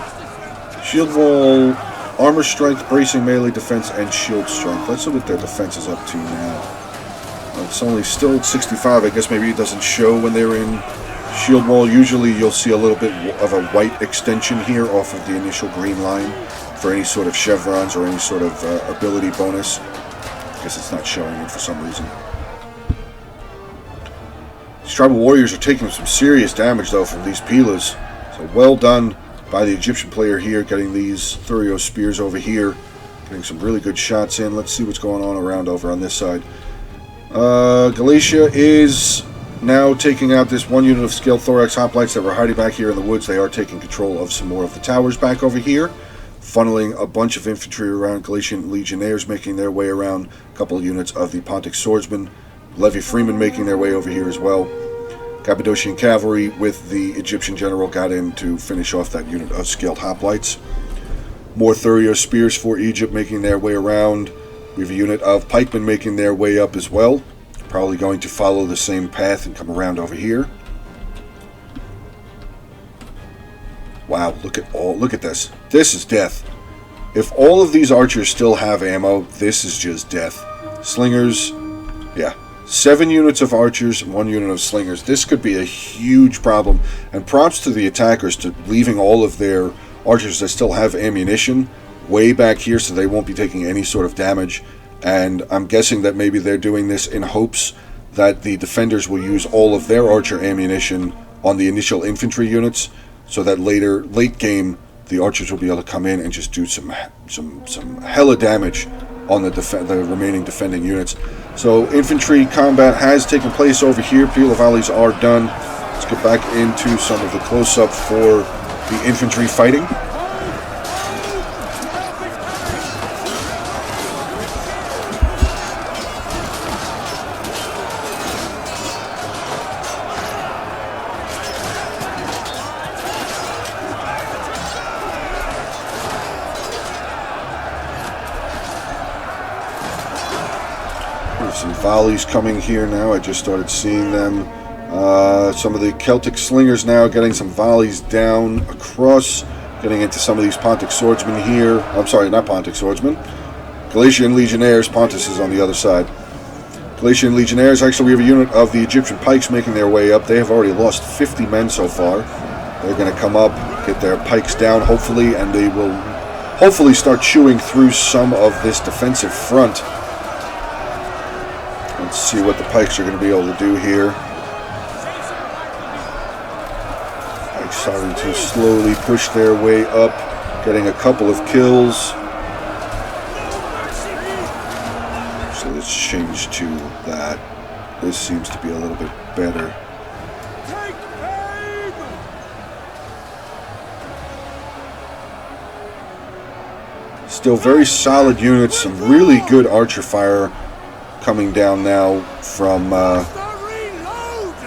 Shield wall, armor strength, bracing, melee defense, and shield strength. Let's see what their defense is up to now. It's only still at 65. I guess maybe it doesn't show when they're in shield wall. Usually you'll see a little bit of a white extension here off of the initial green line for any sort of chevrons or any sort of ability bonus. I guess it's not showing it for some reason. These tribal warriors are taking some serious damage though from these Pilas. So well done by the Egyptian player here, getting these Thurio spears over here, getting some really good shots in. Let's see what's going on around over on this side. Galatia is now taking out this one unit of Scaled Thorax Hoplites that were hiding back here in the woods. They are taking control of some more of the towers back over here, funneling a bunch of infantry around. Galatian Legionnaires making their way around, a couple of units of the Pontic Swordsmen, Levy Freeman making their way over here as well. Cappadocian Cavalry with the Egyptian General got in to finish off that unit of Scaled Hoplites. More Thurio Spears for Egypt making their way around. We have a unit of pikemen making their way up as well. Probably going to follow the same path and come around over here. Wow, look at this. This is death. If all of these archers still have ammo, this is just death. Slingers, yeah. 7 units of archers and 1 unit of slingers. This could be a huge problem. And props to the attackers to leaving all of their archers that still have ammunition way back here so they won't be taking any sort of damage. And I'm guessing that maybe they're doing this in hopes that the defenders will use all of their archer ammunition on the initial infantry units, so that late game the archers will be able to come in and just do some hella damage on the remaining defending units. So infantry combat has taken place over here. Pila volleys are done. Let's get back into some of the close-up for the infantry fighting. Some volleys coming here now. I just started seeing them. Some of the Celtic slingers now getting some volleys down across, getting into some of these Pontic swordsmen here. I'm sorry, not Pontic swordsmen. Galatian Legionnaires. Pontus is on the other side. Galatian Legionnaires. Actually, we have a unit of the Egyptian pikes making their way up. They have already lost 50 men so far. They're going to come up, get their pikes down, hopefully, and they will hopefully start chewing through some of this defensive front. Let's see what the pikes are going to be able to do here. Pikes starting to slowly push their way up, getting a couple of kills. So let's change to that. This seems to be a little bit better. Still very solid units, some really good archer fire coming down now from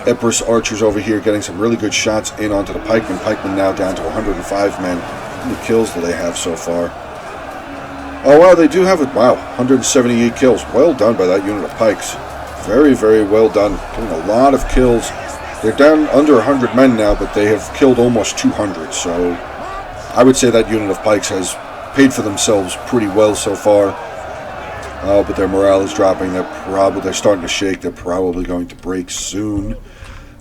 Epirus archers over here, getting some really good shots in onto the pikemen. Pikemen now down to 105 men. How many kills do they have so far? Oh wow, they do have it. Wow, 178 kills. Well done by that unit of pikes. Very, very well done. Doing a lot of kills. They're down under 100 men now, but they have killed almost 200. So I would say that unit of pikes has paid for themselves pretty well so far. But their morale is dropping. They're starting to shake. They're probably going to break soon.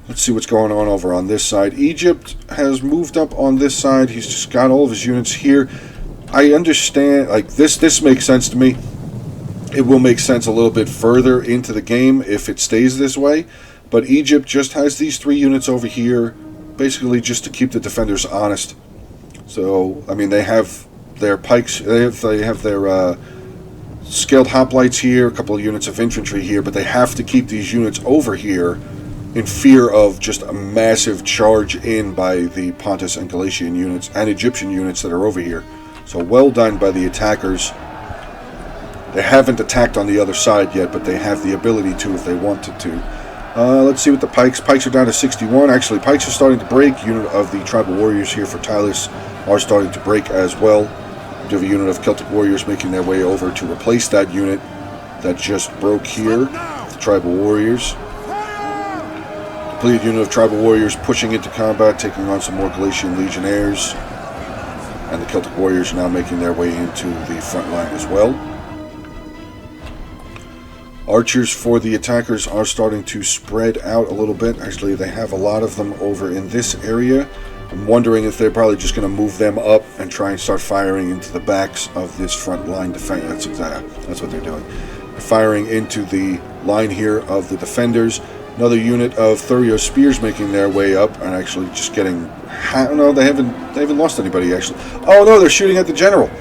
Let's see what's going on over on this side. Egypt has moved up on this side. He's just got all of his units here. I understand, like, this makes sense to me. It will make sense a little bit further into the game if it stays this way. But Egypt just has these 3 units over here, basically just to keep the defenders honest. So, I mean, they have their pikes, they have their Scaled Hoplites here, a couple of units of infantry here, but they have to keep these units over here in fear of just a massive charge in by the Pontus and Galatian units and Egyptian units that are over here. So well done by the attackers. They haven't attacked on the other side yet, but they have the ability to if they wanted to. Let's see what the pikes. Pikes are down to 61. Actually, pikes are starting to break. Unit of the tribal warriors here for Tylis are starting to break as well. We have a unit of Celtic warriors making their way over to replace that unit that just broke here. The tribal warriors. Depleted unit of tribal warriors pushing into combat, taking on some more Galatian legionnaires. And the Celtic warriors now making their way into the front line as well. Archers for the attackers are starting to spread out a little bit. Actually, they have a lot of them over in this area. I'm wondering if they're probably just going to move them up and try and start firing into the backs of this front line defense. That's what they're doing. They're firing into the line here of the defenders. Another unit of Thurio spears making their way up and actually just getting... No, they haven't lost anybody, actually. Oh, no, they're shooting at the general.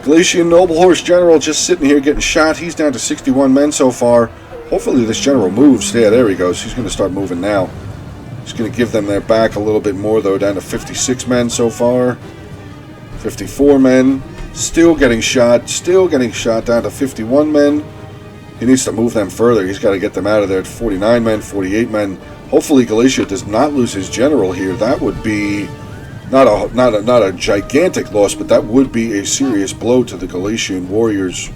Galatian Noble Horse General just sitting here getting shot. He's down to 61 men so far. Hopefully this general moves. Yeah, there he goes. He's going to start moving now. He's going to give them their back a little bit more, though, down to 56 men so far. 54 men. Still getting shot down to 51 men. He needs to move them further. He's got to get them out of there at 49 men, 48 men. Hopefully Galatia does not lose his general here. That would be not a gigantic loss, but that would be a serious blow to the Galatian warriors'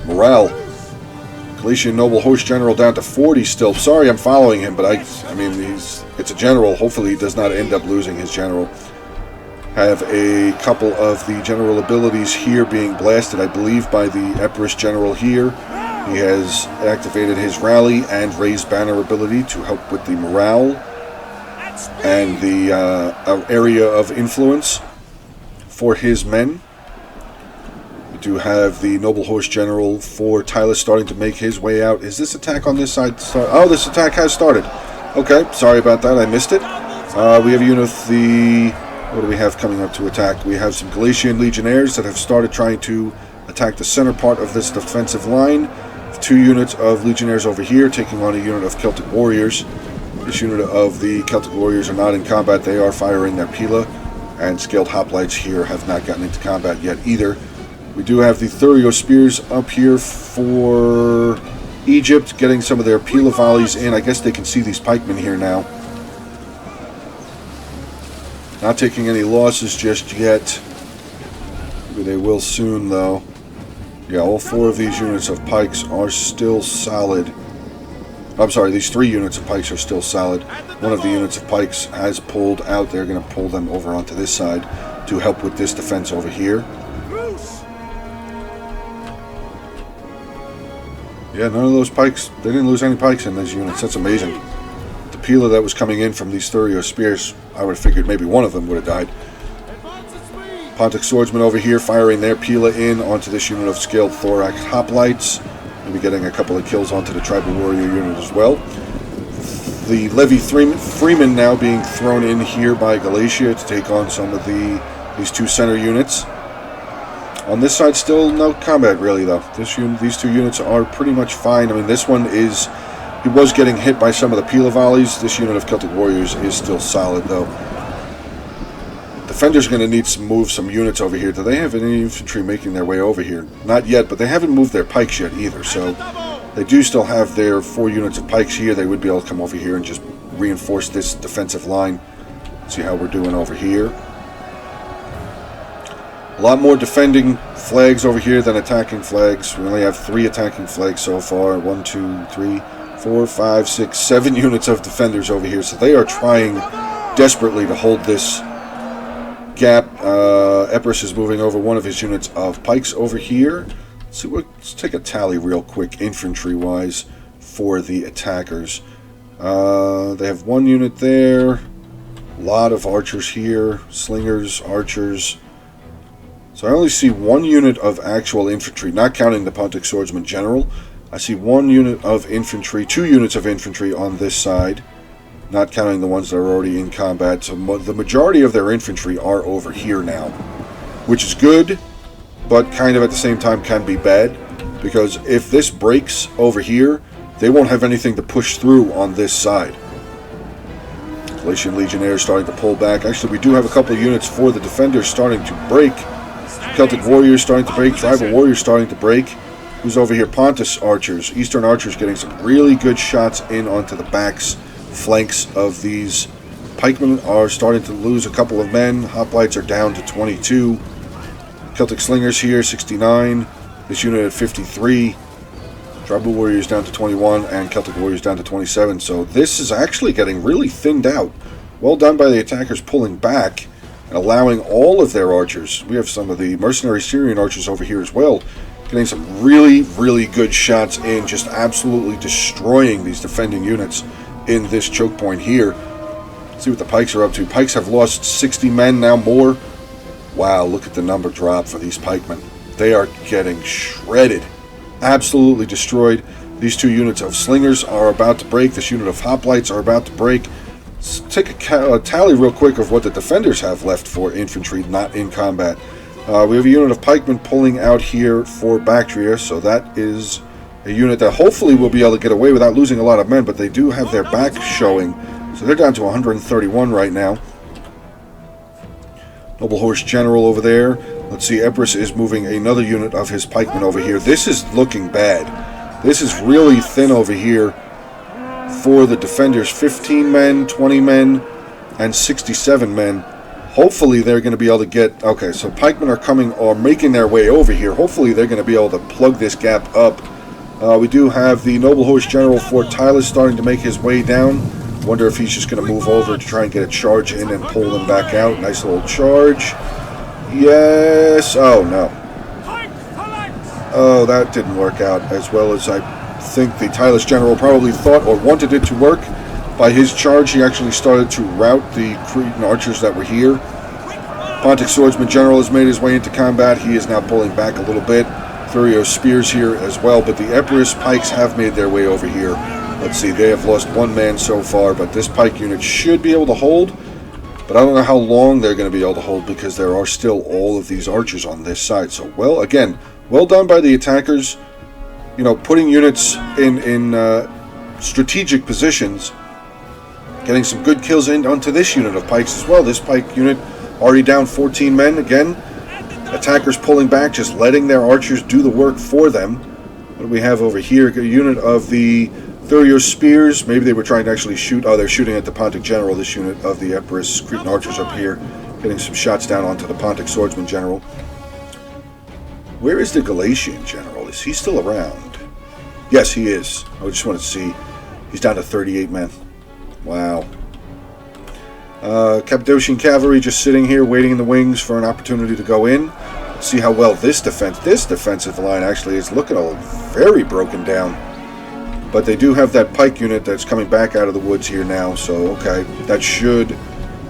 morale. Galatian Noble Horse General down to 40 still. Sorry, I'm following him, but I mean, it's a general. Hopefully he does not end up losing his general. Have a couple of the general abilities here being blasted, I believe, by the Epirus general here. He has activated his rally and raised banner ability to help with the morale and the area of influence for his men. We do have the Noble Horse General for Tylus starting to make his way out. Is this attack on this side? Oh, this attack has started. Okay, sorry about that. I missed it. We have a unit of the... What do we have coming up to attack? We have some Galatian Legionnaires that have started trying to attack the center part of this defensive line. 2 units of Legionnaires over here taking on a unit of Celtic Warriors. This unit of the Celtic Warriors are not in combat. They are firing their Pila, and Scaled Hoplites here have not gotten into combat yet either. We do have the Thurio Spears up here for Egypt, getting some of their Pila volleys in. I guess they can see these pikemen here now. Not taking any losses just yet. Maybe they will soon, though. Yeah, all 4 of these units of pikes are still solid. I'm sorry, these 3 units of pikes are still solid. One of the units of pikes has pulled out. They're going to pull them over onto this side to help with this defense over here. Yeah, none of those pikes, they didn't lose any pikes in these units. That's amazing. The Pila that was coming in from these Thurio spears, I would have figured maybe one of them would have died. Pontic Swordsmen over here firing their Pila in onto this unit of Scaled Thorax Hoplites. Maybe getting a couple of kills onto the Tribal Warrior unit as well. The Levy Freeman now being thrown in here by Galatia to take on some of these 2 center units. On this side, still no combat really, though. These 2 units are pretty much fine. I mean, this one is... He was getting hit by some of the Pila volleys. This unit of Celtic Warriors is still solid, though. Defender's going to need to move some units over here. Do they have any infantry making their way over here? Not yet, but they haven't moved their pikes yet either, so they do still have their 4 units of pikes here. They would be able to come over here and just reinforce this defensive line. See how we're doing over here. A lot more defending flags over here than attacking flags. We only have 3 attacking flags so far. 1, 2, 3, 4, 5, 6, 7 units of defenders over here. So they are trying desperately to hold this gap. Epirus is moving over one of his units of pikes over here. Let's take a tally real quick, infantry-wise, for the attackers. They have 1 unit there. A lot of archers here. Slingers, archers. So I only see 1 unit of actual infantry, not counting the Pontic Swordsman General. I see 1 unit of infantry, 2 units of infantry on this side, not counting the ones that are already in combat. So the majority of their infantry are over here now, which is good, but kind of at the same time can be bad, because if this breaks over here, they won't have anything to push through on this side. Galatian Legionnaires starting to pull back. Actually, we do have a couple of units for the defenders starting to break. Celtic Warriors starting to break. Tribal Warriors starting to break. Who's over here? Pontus Archers. Eastern Archers getting some really good shots in onto the backs, flanks of these pikemen. Are starting to lose a couple of men. Hoplites are down to 22. Celtic Slingers here, 69. This unit at 53. Tribal Warriors down to 21. And Celtic Warriors down to 27. So this is actually getting really thinned out. Well done by the attackers pulling back and allowing all of their archers. We have some of the mercenary Syrian archers over here as well, Getting some really, really good shots in, just absolutely destroying these defending units in this choke point here. See what the Pikes are up to. Pikes have lost 60 men, now more. Wow, look at the number drop for these pikemen. They are getting shredded. Absolutely destroyed. These two units of slingers are about to break. This unit of hoplites are about to break. Let's take a tally real quick of what the defenders have left for infantry not in combat. We have a unit of pikemen pulling out here for Bactria, so that is a unit that hopefully will be able to get away without losing a lot of men, but they do have their back showing, so they're down to 131 right now. Noble Horse General over there. Let's see, Epirus is moving another unit of his pikemen over here. This is looking bad. This is really thin over here for the defenders. 15 men, 20 men, and 67 men. Hopefully they're going to be able to get... Okay, so pikemen are coming or making their way over here. Hopefully they're going to be able to plug this gap up. We do have the Noble Horse General Fort Tylus starting to make his way down. Wonder if he's just going to move over to try and get a charge in and pull them back out. Nice little charge. Yes. Oh, no. Oh, that didn't work out as well as I think the Tylus General probably thought or wanted it to work. By his charge, he actually started to rout the Cretan archers that were here. Pontic Swordsman General has made his way into combat. He is now pulling back a little bit. Thurio Spears here as well, but the Epirus Pikes have made their way over here. Let's see, they have lost one man so far, but this pike unit should be able to hold. But I don't know how long they're going to be able to hold because there are still all of these archers on this side. So, well, again, well done by the attackers. You know, putting units in strategic positions. Getting some good kills in onto this unit of pikes as well. This pike unit already down 14 men. Again, attackers pulling back, just letting their archers do the work for them. What do we have over here? A unit of the Thurio Spears. Maybe they were trying to actually shoot. Oh, they're shooting at the Pontic General. This unit of the Epirus Cretan archers up here. Getting some shots down onto the Pontic Swordsman General. Where is the Galatian General? Is he still around? Yes, he is. I just want to see. He's down to 38 men. Wow. Cappadocian Cavalry just sitting here waiting in the wings for an opportunity to go in. See how well this defensive line actually is looking very broken down. But they do have that pike unit that's coming back out of the woods here now, so okay. That should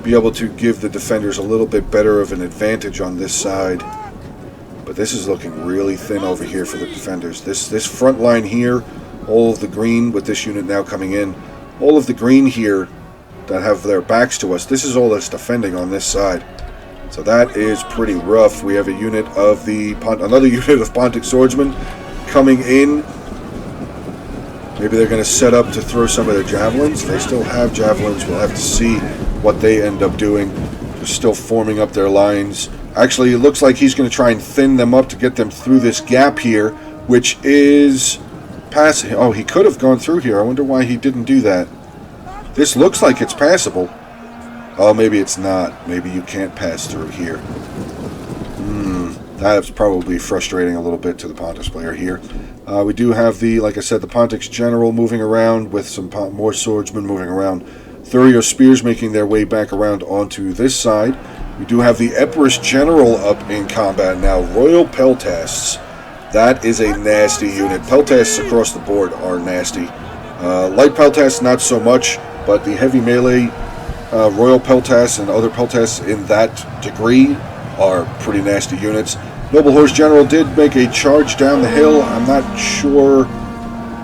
be able to give the defenders a little bit better of an advantage on this side. But this is looking really thin over here for the defenders. This front line here, all of the green with this unit now coming in. All of the green here that have their backs to us, this is all that's defending on this side. So that is pretty rough. We have a unit of another unit of Pontic Swordsmen coming in. Maybe they're going to set up to throw some of their javelins. They still have javelins. We'll have to see what they end up doing. They're still forming up their lines. Actually, it looks like he's going to try and thin them up to get them through this gap here, which is... Oh, he could have gone through here. I wonder why he didn't do that. This looks like it's passable. Oh, maybe it's not. Maybe you can't pass through here. That's probably frustrating a little bit to the Pontus player here. We do have like I said, the Pontic's General moving around with some more swordsmen moving around. Thurio Spears making their way back around onto this side. We do have the Epirus General up in combat now. Royal Peltasts. That is a nasty unit. Peltasts across the board are nasty. Light Peltasts, not so much, but the heavy melee Royal Peltasts and other Peltasts in that degree are pretty nasty units. Noble Horse General did make a charge down the hill. I'm not sure.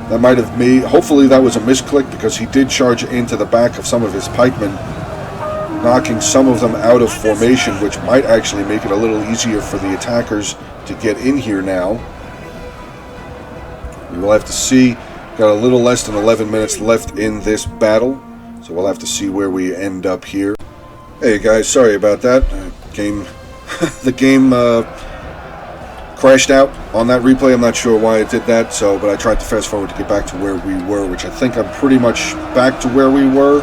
That might have made... Hopefully that was a misclick because he did charge into the back of some of his pikemen, knocking some of them out of formation, which might actually make it a little easier for the attackers to get in here now. We will have to see. Got a little less than 11 minutes left in this battle, so we'll have to see where we end up here. Hey guys, sorry about that. The game crashed out on that replay. I'm not sure why it did that, but I tried to fast forward to get back to where we were, which I think I'm pretty much back to where we were.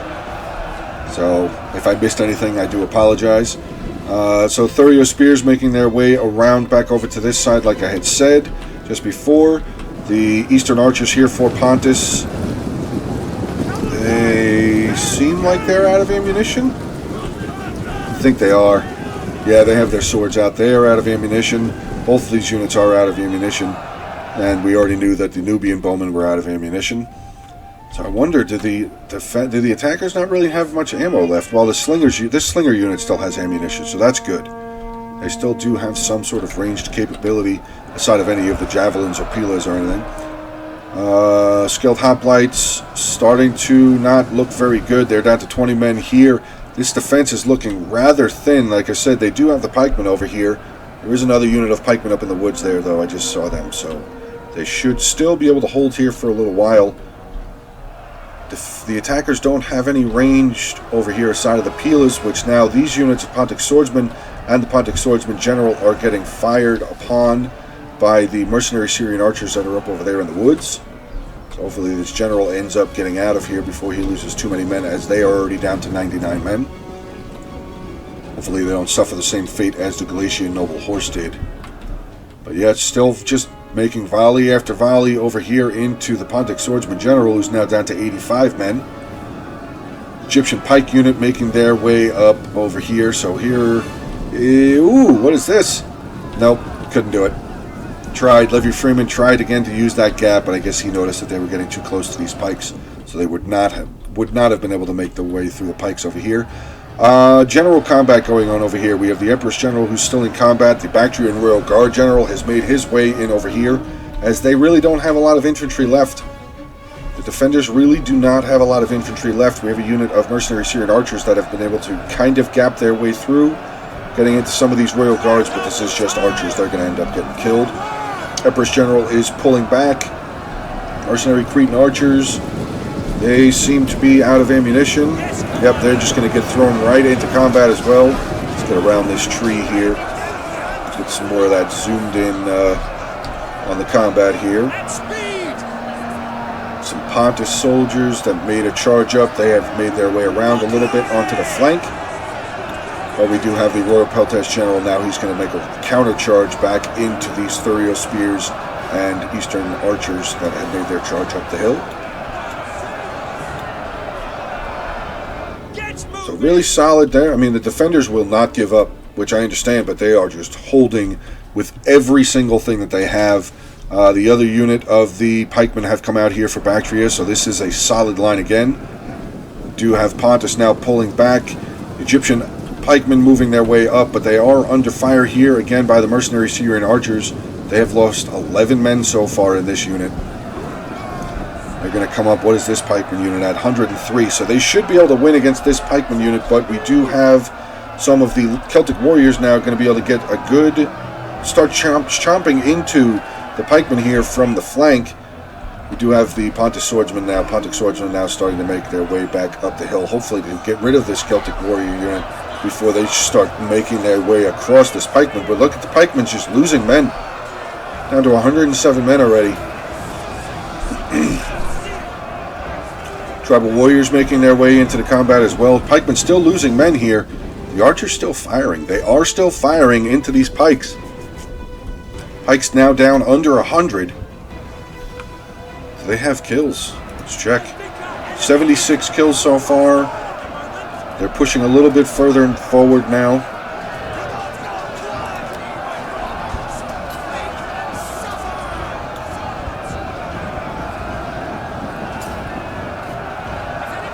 So if I missed anything, I do apologize. So Thurio Spears making their way around back over to this side, like I had said just before. The Eastern Archers here for Pontus. They seem like they're out of ammunition. I think they are. Yeah, they have their swords out. They are out of ammunition. Both of these units are out of ammunition, and we already knew that the Nubian bowmen were out of ammunition. So I wonder, did the attackers not really have much ammo left? While this slinger unit still has ammunition, so that's good. They still do have some sort of ranged capability, aside of any of the javelins or pilas or anything. Skilled hoplites starting to not look very good. They're down to 20 men here. This defense is looking rather thin. Like I said, they do have the pikemen over here. There is another unit of pikemen up in the woods there, though. I just saw them, so they should still be able to hold here for a little while. The attackers don't have any range over here aside of the pilas, which now these units of Pontic Swordsmen and the Pontic Swordsman General are getting fired upon by the mercenary Syrian archers that are up over there in the woods. So hopefully this general ends up getting out of here before he loses too many men, as they are already down to 99 men. Hopefully they don't suffer the same fate as the Galatian noble horse did. But yeah, it's still just making volley after volley over here into the Pontic Swordsman General, who's now down to 85 men. Egyptian pike unit making their way up over here. So here... Ooh, what is this? Nope, couldn't do it. Tried. Levy Freeman tried again to use that gap, but I guess he noticed that they were getting too close to these pikes, so they would not have been able to make their way through the pikes over here. General combat going on over here. We have the Empress General who's still in combat. The Bactrian Royal Guard General has made his way in over here, as they really don't have a lot of infantry left. The defenders really do not have a lot of infantry left. We have a unit of mercenary Syrian archers that have been able to kind of gap their way through, getting into some of these Royal Guards, but this is just archers. They're going to end up getting killed. Empress General is pulling back. Mercenary Cretan archers, they seem to be out of ammunition. Yep, they're just going to get thrown right into combat as well. Let's get around this tree here. Let's get some more of that zoomed in on the combat here. Some Pontus soldiers that made a charge up. They have made their way around a little bit onto the flank. But we do have the Royal Peltash General now. He's going to make a counter charge back into these Thurio spears and Eastern archers that had made their charge up the hill. So really solid there. I mean, the defenders will not give up, which I understand, but they are just holding with every single thing that they have. The other unit of the pikemen have come out here for Bactria, so this is a solid line again. We do have Pontus now pulling back. Egyptian pikemen moving their way up, but they are under fire here again by the mercenary Syrian archers. They have lost 11 men so far in this unit. They're going to come up, what is this pikeman unit at? 103, so they should be able to win against this pikeman unit, but we do have some of the Celtic warriors now going to be able to get a good start chomping into the pikemen here from the flank. We do have the Pontic Swordsmen now starting to make their way back up the hill, hopefully to get rid of this Celtic warrior unit before they start making their way across this pikeman. But look at the pikemen just losing men. Down to 107 men already. Tribal warriors making their way into the combat as well. Pikemen still losing men here. The archers still firing. They are still firing into these pikes. Pikes now down under 100. So they have kills. Let's check. 76 kills so far. They're pushing a little bit further forward now.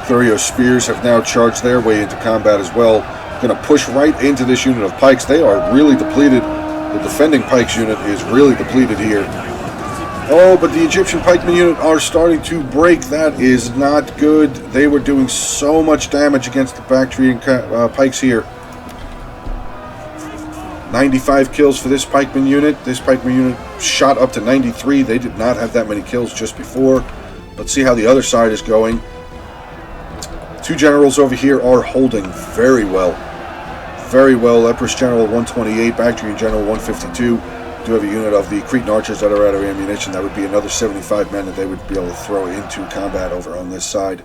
Thurio spears have now charged their way into combat as well. Going to push right into this unit of pikes. They are really depleted. The defending pikes unit is really depleted here. Oh, but the Egyptian pikemen unit are starting to break. That is not good. They were doing so much damage against the Bactrian pikes here. 95 kills for this pikeman unit. This pikeman unit shot up to 93. They did not have that many kills just before. Let's see how the other side is going. Two generals over here are holding very well. Very well. Empress General 128, Bactrian General 152. We do have a unit of the Cretan archers that are out of ammunition. That would be another 75 men that they would be able to throw into combat over on this side.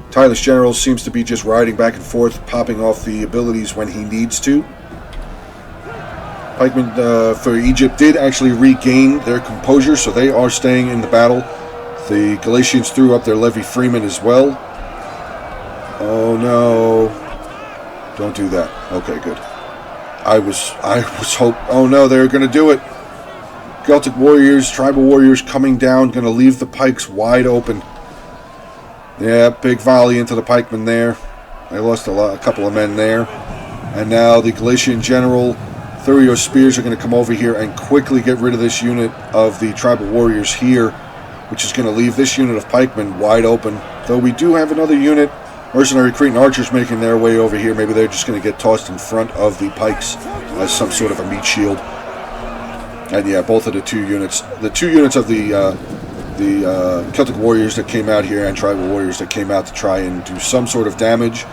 Tyrus General seems to be just riding back and forth, popping off the abilities when he needs to. Pikemen for Egypt did actually regain their composure, so they are staying in the battle. The Galatians threw up their Levy Freeman as well. Oh no. Don't do that. Okay, good. I was oh no, they're going to do it. Celtic warriors, tribal warriors coming down, going to leave the pikes wide open. Yeah, big volley into the pikemen there. They lost a couple of men there. And now the Galatian general, Thurio Spears, are going to come over here and quickly get rid of this unit of the tribal warriors here, which is going to leave this unit of pikemen wide open. Though we do have another unit, mercenary Cretan archers, making their way over here. Maybe they're just going to get tossed in front of the pikes as some sort of a meat shield. And yeah, both of the two units of the Celtic warriors that came out here and tribal warriors that came out to try and do some sort of damage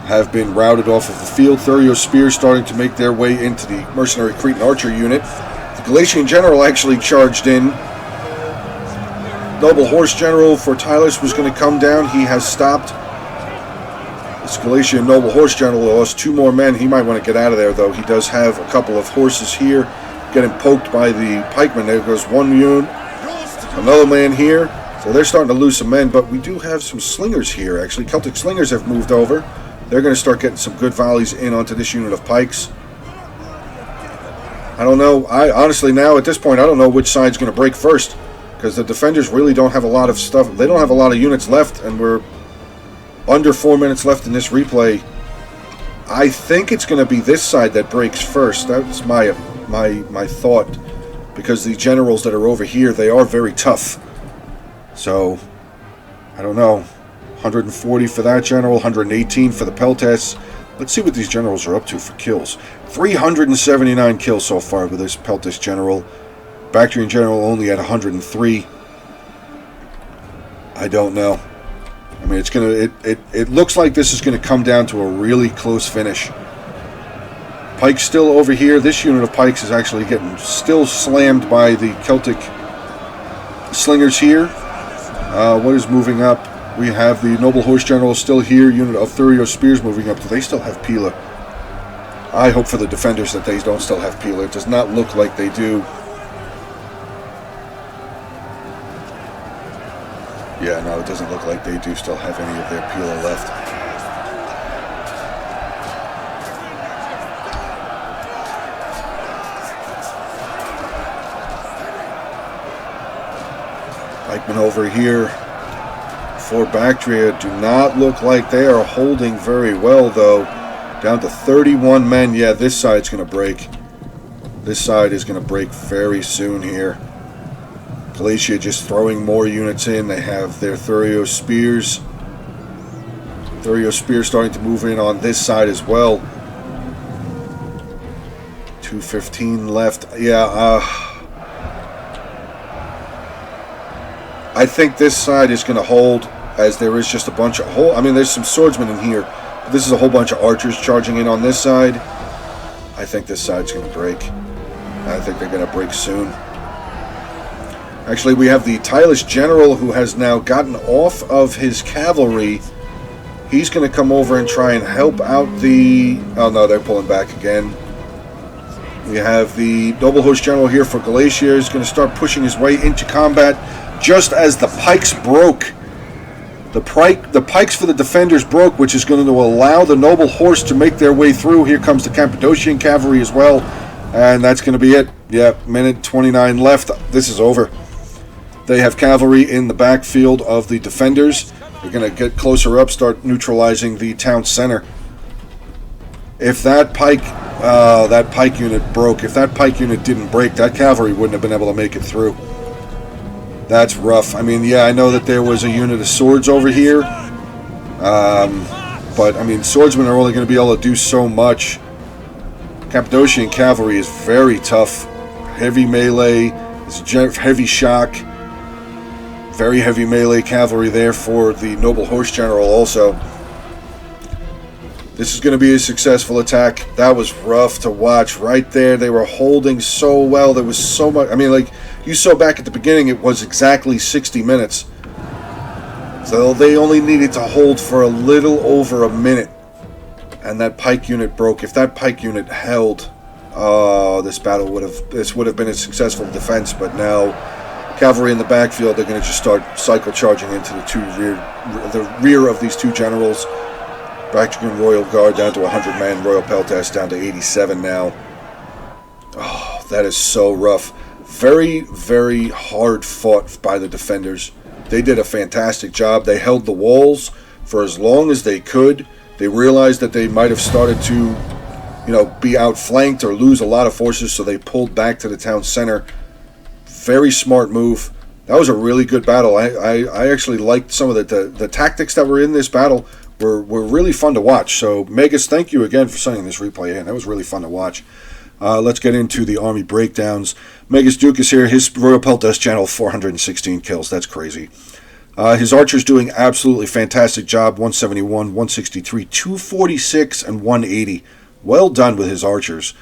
have been routed off of the field. Thurio Spears starting to make their way into the mercenary Cretan archer unit. The Galatian general actually charged in. Noble horse general Fortylus was going to come down. He has stopped. This Galatian noble horse general lost 2 more men. He might want to get out of there, though. He does have a couple of horses here getting poked by the pikemen. There goes one unit. Another man here. So they're starting to lose some men, but we do have some slingers here, actually. Celtic slingers have moved over. They're going to start getting some good volleys in onto this unit of pikes. I don't know. I honestly, now at this point, I don't know which side's going to break first, because the defenders really don't have a lot of stuff. They don't have a lot of units left, and we're under 4 minutes left in this replay. I think it's going to be this side that breaks first. That's my thought, because the generals that are over here, they are very tough. So, I don't know. 140 for that general, 118 for the Peltas. Let's see what these generals are up to for kills. 379 kills so far with this Peltas general. Bactrian general only at 103. I don't know. I mean, it's gonna. It looks like this is gonna come down to a really close finish. Pike's still over here. This unit of pikes is actually getting still slammed by the Celtic slingers here. What is moving up? We have the noble horse general still here. Unit of Thurio Spears moving up. Do they still have Pila? I hope for the defenders that they don't still have Pila. It does not look like they do. Yeah, no, it doesn't look like they do still have any of their Pila left. Pikemen over here for Bactria do not look like they are holding very well, though. Down to 31 men. Yeah, this side's going to break. This side is going to break very soon here. Galatia just throwing more units in. They have their Thurio Spears. Thurio Spears starting to move in on this side as well. 2:15 left. Yeah, I think this side is going to hold, as there is just a bunch of I mean, there's some swordsmen in here, but this is a whole bunch of archers charging in on this side. I think this side's going to break. I think they're going to break soon. Actually, we have the Tylus general, who has now gotten off of his cavalry. He's going to come over and try and help out the... Oh no, they're pulling back again. We have the noble horse general here for Galatia. He's going to start pushing his way into combat. Just as the pikes broke, the pikes for the defenders broke, which is going to allow the noble horse to make their way through. Here comes the Cappadocian cavalry as well, and that's going to be it. Yeah, minute 29 left. This is over. They have cavalry in the backfield of the defenders. They're going to get closer up, start neutralizing the town center. If that pike unit broke, if that pike unit didn't break, that cavalry wouldn't have been able to make it through. That's rough. I mean, yeah, I know that there was a unit of swords over here. But, I mean, swordsmen are only going to be able to do so much. Cappadocian cavalry is very tough. Heavy melee, heavy shock. Very heavy melee cavalry there for the noble horse general also. This is going to be a successful attack. That was rough to watch right there. They were holding so well. There was so much. I mean, like, you saw back at the beginning, it was exactly 60 minutes. So they only needed to hold for a little over a minute. And that pike unit broke. If that pike unit held, this would have been a successful defense. But now, cavalry in the backfield, they're going to just start cycle charging into the rear of these two generals. Bactrian Royal Guard down to 100 men. Royal Peltas down to 87 now. Oh, that is so rough. Very, very hard fought by the defenders. They did a fantastic job. They held the walls for as long as they could. They realized that they might have started to, be outflanked or lose a lot of forces, so they pulled back to the town center. Very smart move. That was a really good battle. I actually liked some of the tactics that were in this battle were really fun to watch. So, Magus, thank you again for sending this replay in. That was really fun to watch. Let's get into the army breakdowns. Magus Duke is here. His Royal Peltas channel, 416 kills. That's crazy. His archers doing absolutely fantastic job. 171, 163, 246, and 180. Well done with his archers.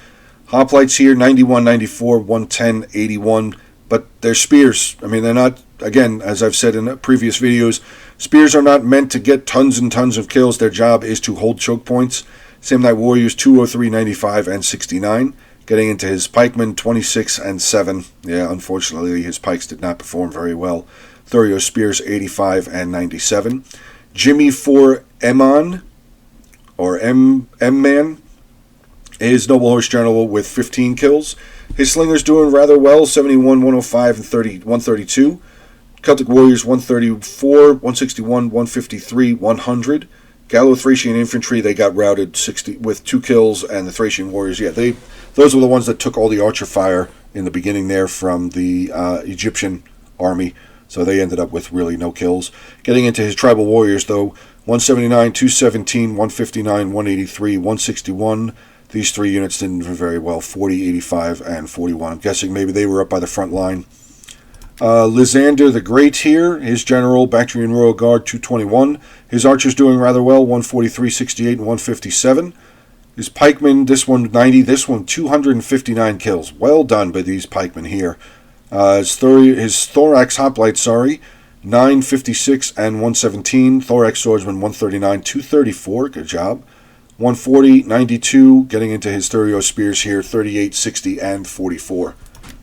Hoplites here, 91, 94, 110, 81. But they're spears. I mean, they're not, again, as I've said in previous videos, spears are not meant to get tons and tons of kills. Their job is to hold choke points. Samnite Warriors, 203, 95, and 69. Getting into his pikemen, 26 and 7. Yeah, unfortunately, his pikes did not perform very well. Thurio Spears, 85 and 97. Jimmy for Emon, or M-Man, his Noble Horse General with 15 kills. His Slingers doing rather well, 71, 105, and 132. Celtic Warriors, 134, 161, 153, 100. Gallo Thracian Infantry, they got routed 60 with 2 kills, and the Thracian Warriors, those were the ones that took all the archer fire in the beginning there from the Egyptian army. So they ended up with really no kills. Getting into his Tribal Warriors, though, 179, 217, 159, 183, 161. These 3 units didn't do very well, 40, 85, and 41. I'm guessing maybe they were up by the front line. Lysander the Great here, his general, Bactrian Royal Guard, 221. His archers doing rather well, 143, 68, and 157. His pikemen, this one 90, this one 259 kills. Well done by these pikemen here. His Thorax Hoplites, 956 and 117. Thorax Swordsman, 139, 234. Good job. 140, 92. Getting into his Thurio Spears here, 38, 60, and 44.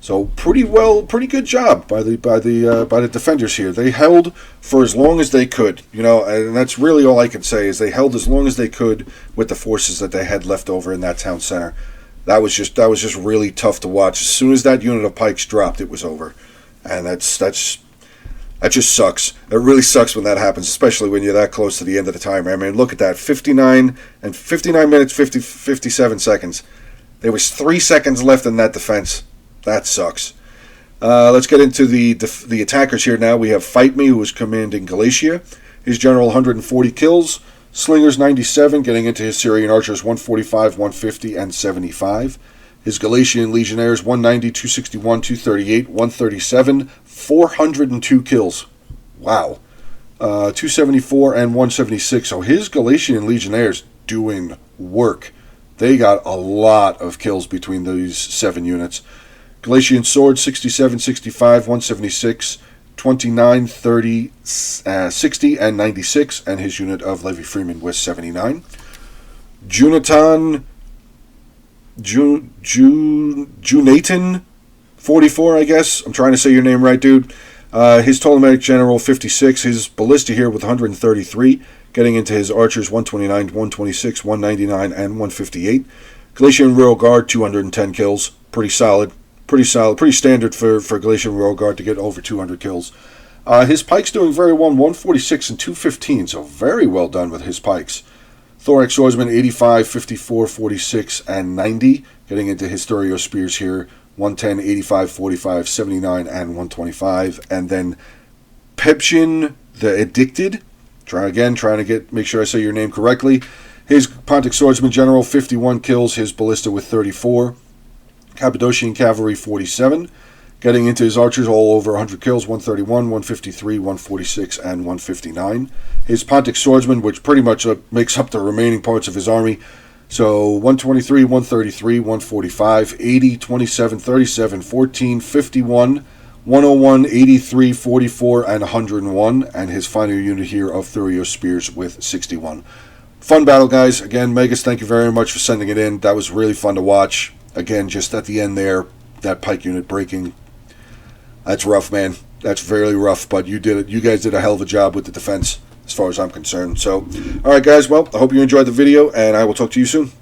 So pretty good job by the defenders here. They held for as long as they could, and that's really all I can say is they held as long as they could with the forces that they had left over in that town center. That was just really tough to watch. As soon as that unit of pikes dropped, it was over, and that just sucks. It really sucks when that happens, especially when you're that close to the end of the timer. I mean, look at that, 59 minutes 57 seconds. There was 3 seconds left in that defense. That sucks. Let's get into the attackers here now. We have Fight Me, who is commanding Galatia. His general, 140 kills. Slingers, 97, getting into his Syrian archers, 145, 150, and 75. His Galatian legionnaires, 190, 261, 238, 137, 402 kills. Wow. 274 and 176. So his Galatian legionnaires doing work. They got a lot of kills between these 7 units. Galatian swords, 67, 65, 176, 29, 30, 60, and 96, and his unit of Levy Freeman was 79. Junatan, 44, I guess. I'm trying to say your name right, dude. His Ptolemaic general, 56. His ballista here with 133. Getting into his archers, 129, 126, 199, and 158. Galatian Royal Guard, 210 kills. Pretty solid. Pretty standard for Galatian Royal Guard to get over 200 kills. His pikes doing very well, 146 and 215, so very well done with his pikes. Thorax Swordsman, 85, 54, 46, and 90. Getting into his Thurio Spears here, 110, 85, 45, 79, and 125. And then Pepshin the Addicted, trying to make sure I say your name correctly. His Pontic Swordsman General, 51 kills, his ballista with 34. Cappadocian Cavalry, 47. Getting into his archers, all over 100 kills, 131, 153, 146, and 159. His Pontic Swordsman, which pretty much makes up the remaining parts of his army. So 123, 133, 145, 80, 27, 37, 14, 51, 101, 83, 44, and 101. And his final unit here of Thurio Spears with 61. Fun battle, guys. Again, Megas, thank you very much for sending it in. That was really fun to watch. Again, just at the end there, that pike unit breaking. That's rough, man. That's very rough, but you did it. You guys did a hell of a job with the defense. as far as I'm concerned. So, all right, guys. Well, I hope you enjoyed the video, and I will talk to you soon.